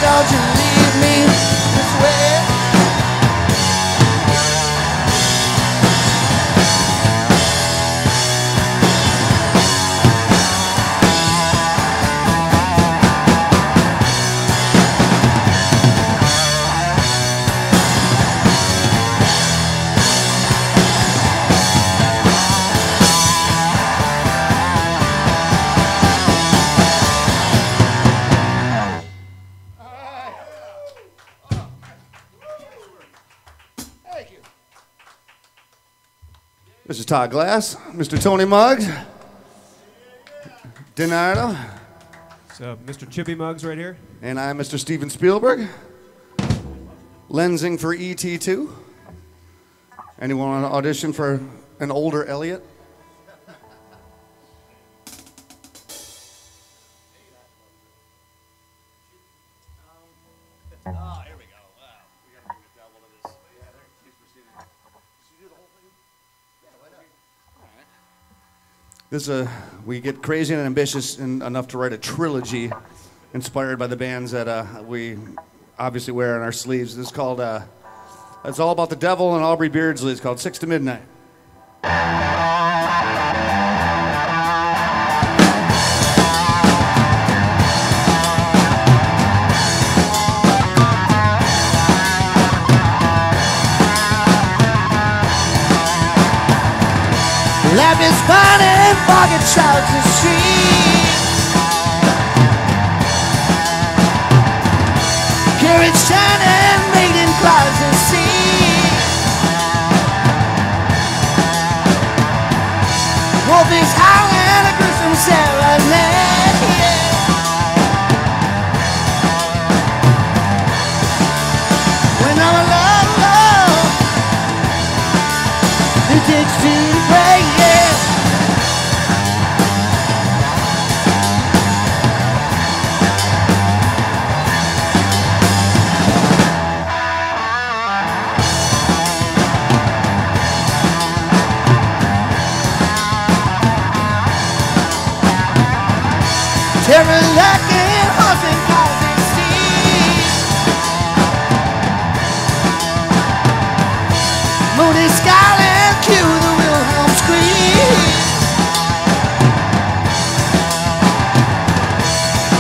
Speaker 5: don't you leave me this way.
Speaker 19: Mr. Todd Glass, Mr. Tony Muggs, Donardo.
Speaker 20: So, Mr. Chippy Muggs right here.
Speaker 19: And I'm Mr. Steven Spielberg. Lensing for ET2. Anyone want to audition for an older Elliot? We get crazy and ambitious enough to write a trilogy inspired by the bands that we obviously wear on our sleeves. This is called, it's all about the devil and Aubrey Beardsley. It's called 6 to Midnight.
Speaker 5: Life is burning, foggy shouts the street. Carriage shining, maiden clouds and sea. Wolf is howling, a gruesome serenade. When I'm alone, it takes two to break. Terror lacking, horse and cars and steeds. Moon is skyline, cue the Wilhelm scream.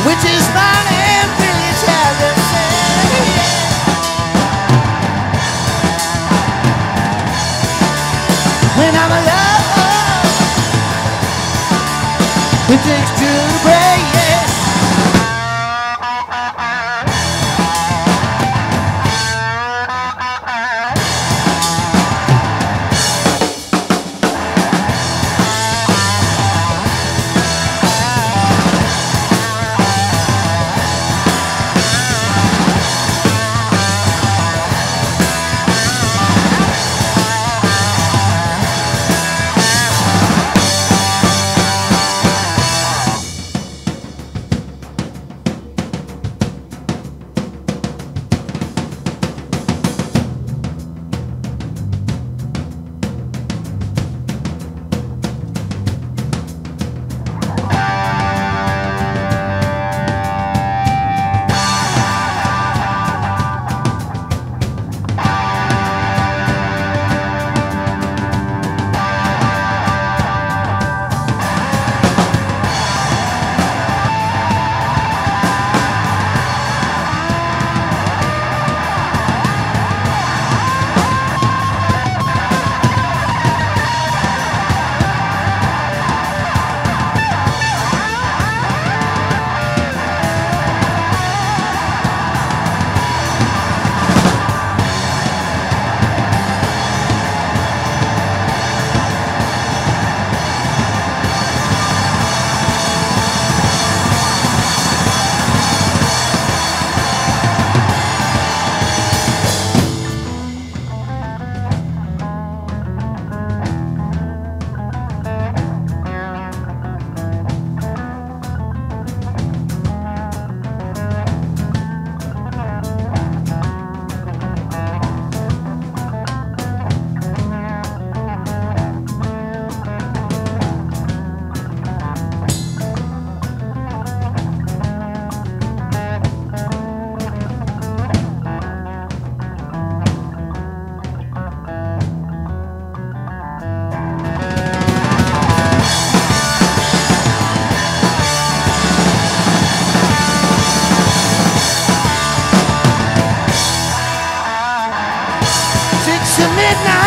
Speaker 5: Witches burning, village has a say. When I'm alone, it takes two to break.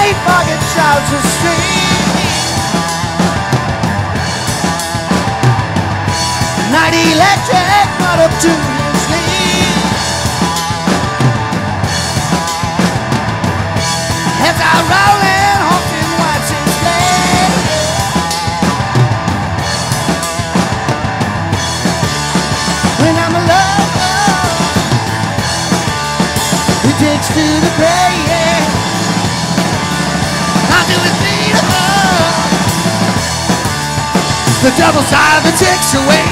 Speaker 5: street pocket shouts the street. Night electric brought up to his sleep. Heads are rolling, honking, watch his play. When I'm alone, he takes to the grave. I'll do his feet above. The double side that takes away.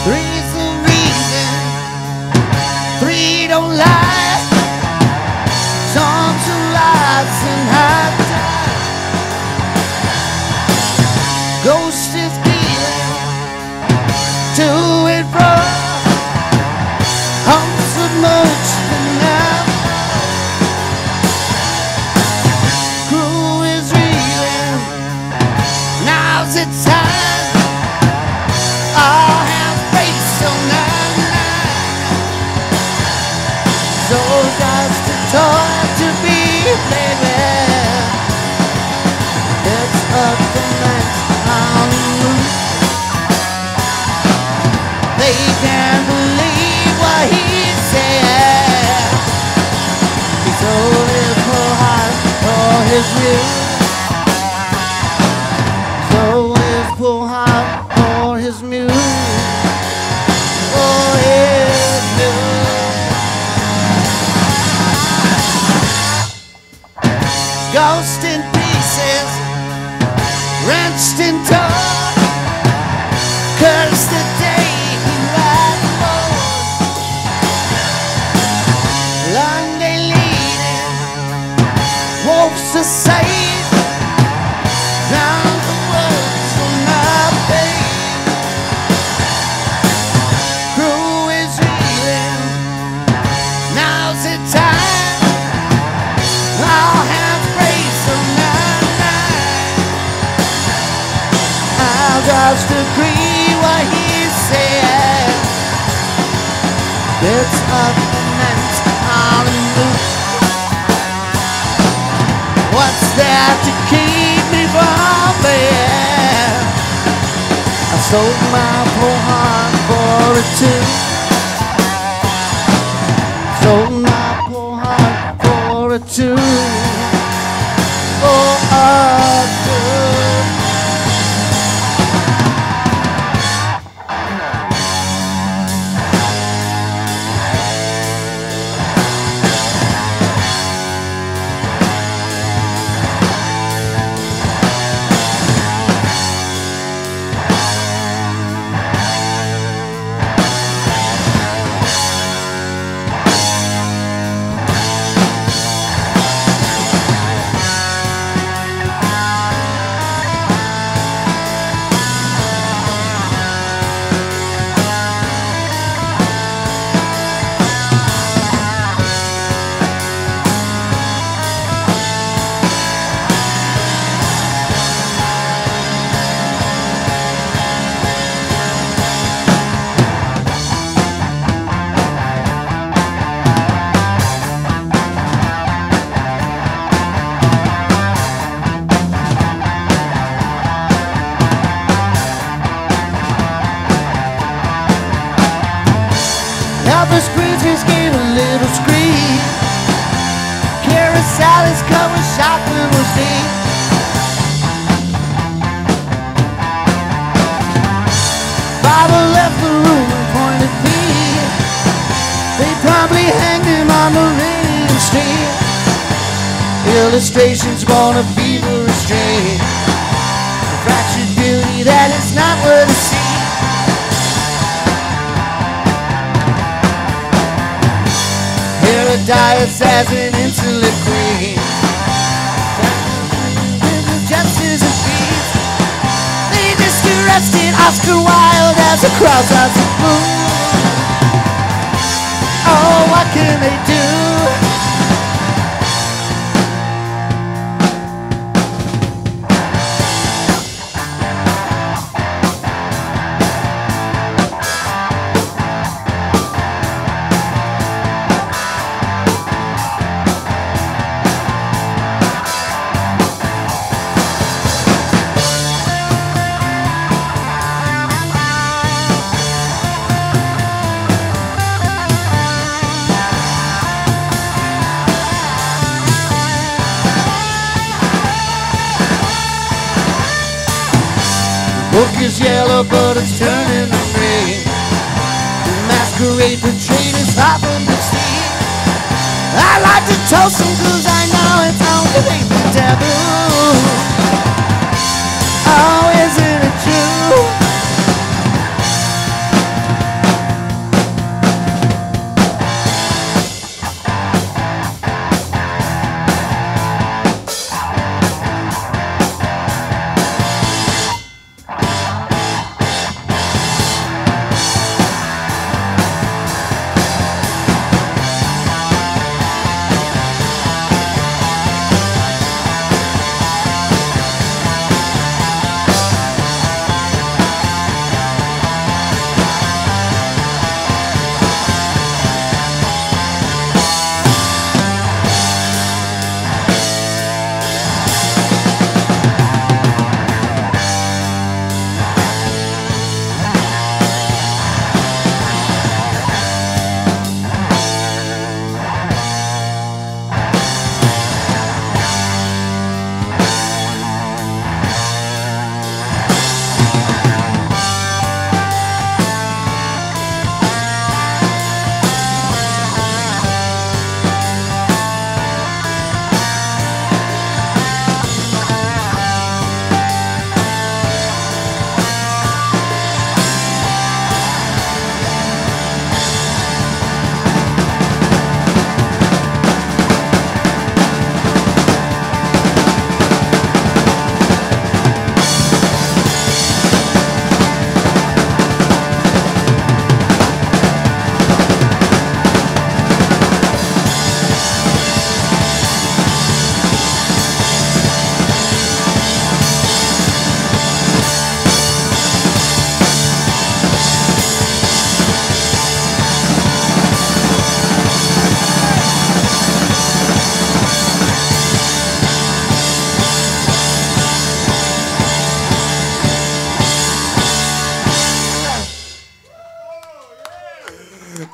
Speaker 5: Three's the reason, three don't lie. Songs of lights and high tide. Ghost is healing to and from. I'm submerged in now. Crew is reeling. Now's the time. I'll have face on that night. So that's the toy to be played with. It's up the next on the roof. They can't believe what he said. He sold his whole heart for his will. Sold his whole heart for his muse. For his muse. Ghost in pieces, wrenched in torn. Curse the day he was born. Long day leading, wolves are safe. Down the woods from my babe. Crew is reeling. Now's the time. I'll have grace on that night. I'll just agree what he said. It's up the next on the move. What's there to keep me from there? I sold my poor heart for a tune. Sold my poor heart for a tune. For a tune. the street. Illustrations born of fever restraint. Fractured beauty that is not worth to see. Paradise as an insolent queen. Justice and peace. They just arrested Oscar Wilde as a cross as a moon. Oh, what can they do? Book is yellow, but it's turning to green. The masquerade portrayed is hot from the sea. I like to toast them cause I know it's only the taboo. Oh, isn't it true?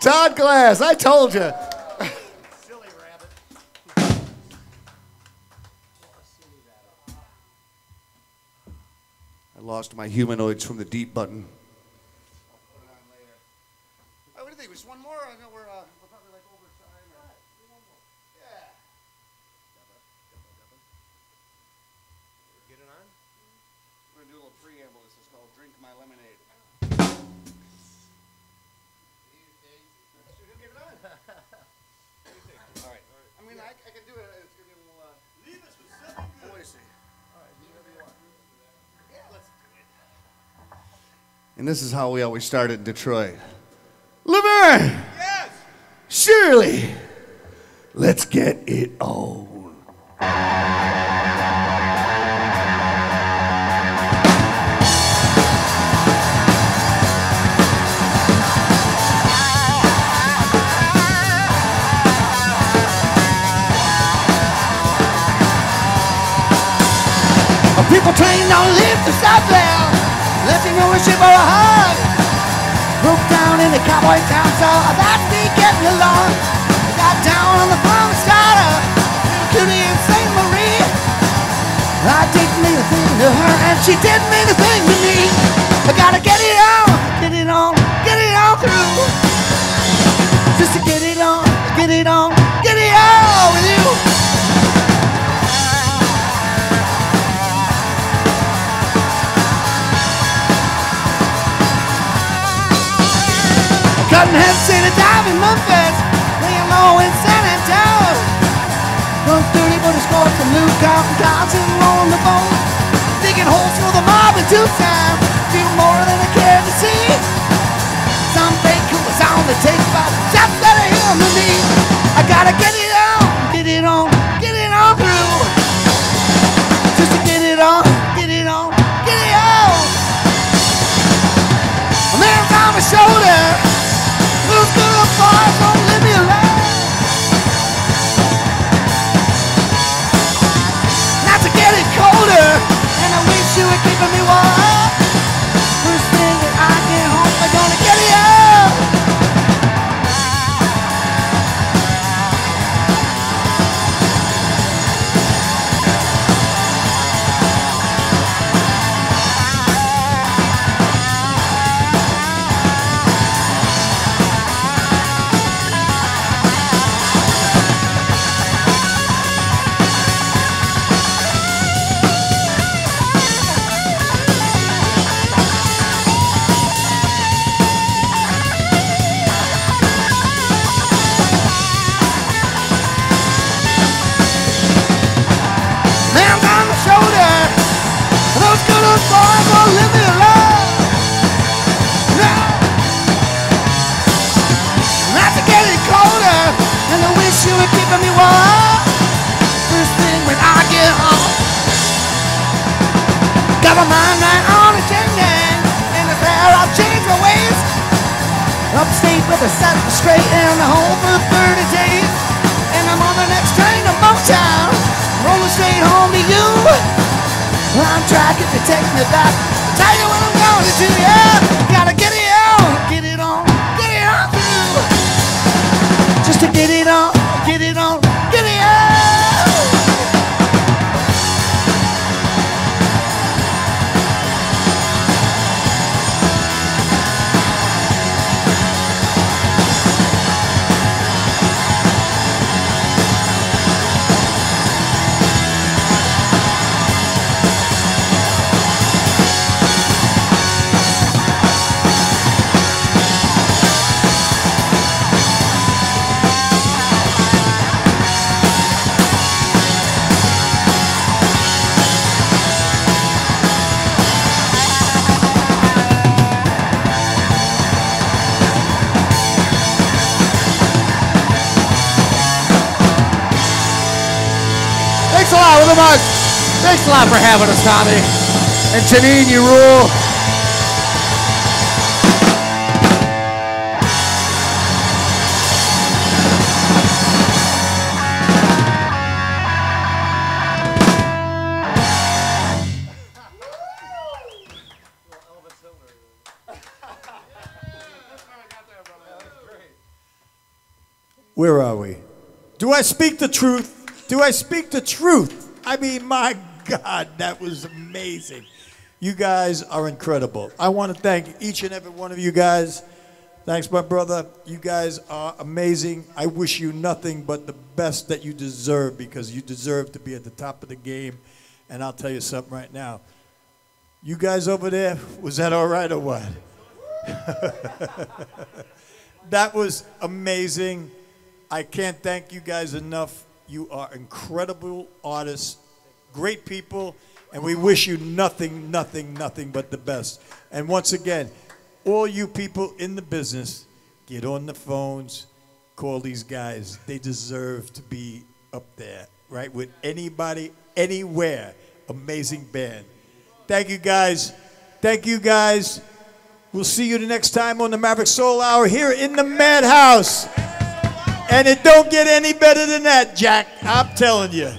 Speaker 19: Todd Glass, I told you.
Speaker 5: Silly rabbit.
Speaker 19: I lost my humanoids from the deep button.
Speaker 2: Oh, what do you think? Just one more? I know we're probably like over time. Yeah.
Speaker 19: Get it on?
Speaker 2: We're going to do a little preamble. This is called Drink My Lemonade. All right. I mean, I can do it. It's going to be a little... Leave us with something good. What do you say? All right, do whatever you want. Yeah, let's do it.
Speaker 19: And this is how we always started in Detroit. Laverne! Yes! Shirley! Let's get it on.
Speaker 5: People trained on live to stop there. Left in ownership or a hug. Broke down in the cowboy town, so that's me getting along. Got down on the phone, starter. Little cutie in St. Marie. I didn't mean a thing to her, and she didn't mean a thing to me. I gotta get it on, get it on, get it on through. Just to get it on, get it on, get it on. Buttonhead, St. Dive in Memphis, laying low in San Antonio. Run 30 for the score from Luke Compton, Johnson on the boat. Digging holes for the mob in Tucson, feel more than I care to see. Some fake who was on the take about just better him than me. I gotta get it on, get it on, get it on through. Just to get it on, get it on, get it on. A man's on my shoulder, who's good for it, don't leave me alone. Not to get it colder, and I wish you were keeping me warm. First thing that I get home, I'm gonna get it on. Got my mind right on a changing, and it's there I'll change my ways. Upstate with a set straight and a home for 30 days. And I'm on the next train to Motown, rolling straight home to you. I'm tracking to take me back, tell you what I'm gonna do, yeah. Gotta get it on, get it on, get it on through. Just to get it on, get it on, get it on.
Speaker 19: Thanks a lot, with the mugs. Thanks a lot for having us, Tommy. And Janine, you rule.
Speaker 18: Where are we? Do I speak the truth? Do I speak the truth? I mean, my God, that was amazing. You guys are incredible. I want to thank each and every one of you guys. Thanks, my brother. You guys are amazing. I wish you nothing but the best that you deserve, because you deserve to be at the top of the game. And I'll tell you something right now. You guys over there, was that all right or what? That was amazing. I can't thank you guys enough. You are incredible artists, great people, and we wish you nothing, nothing, nothing but the best. And once again, all you people in the business, get on the phones, call these guys. They deserve to be up there, right, with anybody, anywhere. Amazing band. Thank you, guys. Thank you, guys. We'll see you the next time on the Maverick Soul Hour here in the Madhouse. And it don't get any better than that, Jack. I'm telling you.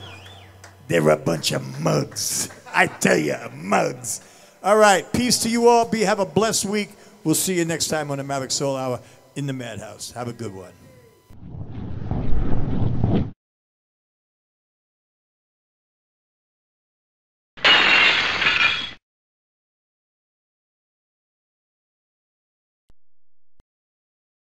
Speaker 18: They're a bunch of mugs. I tell you, mugs. All right. Peace to you all. Have a blessed week. We'll see you next time on the Maverick Soul Hour in the Madhouse. Have a good one.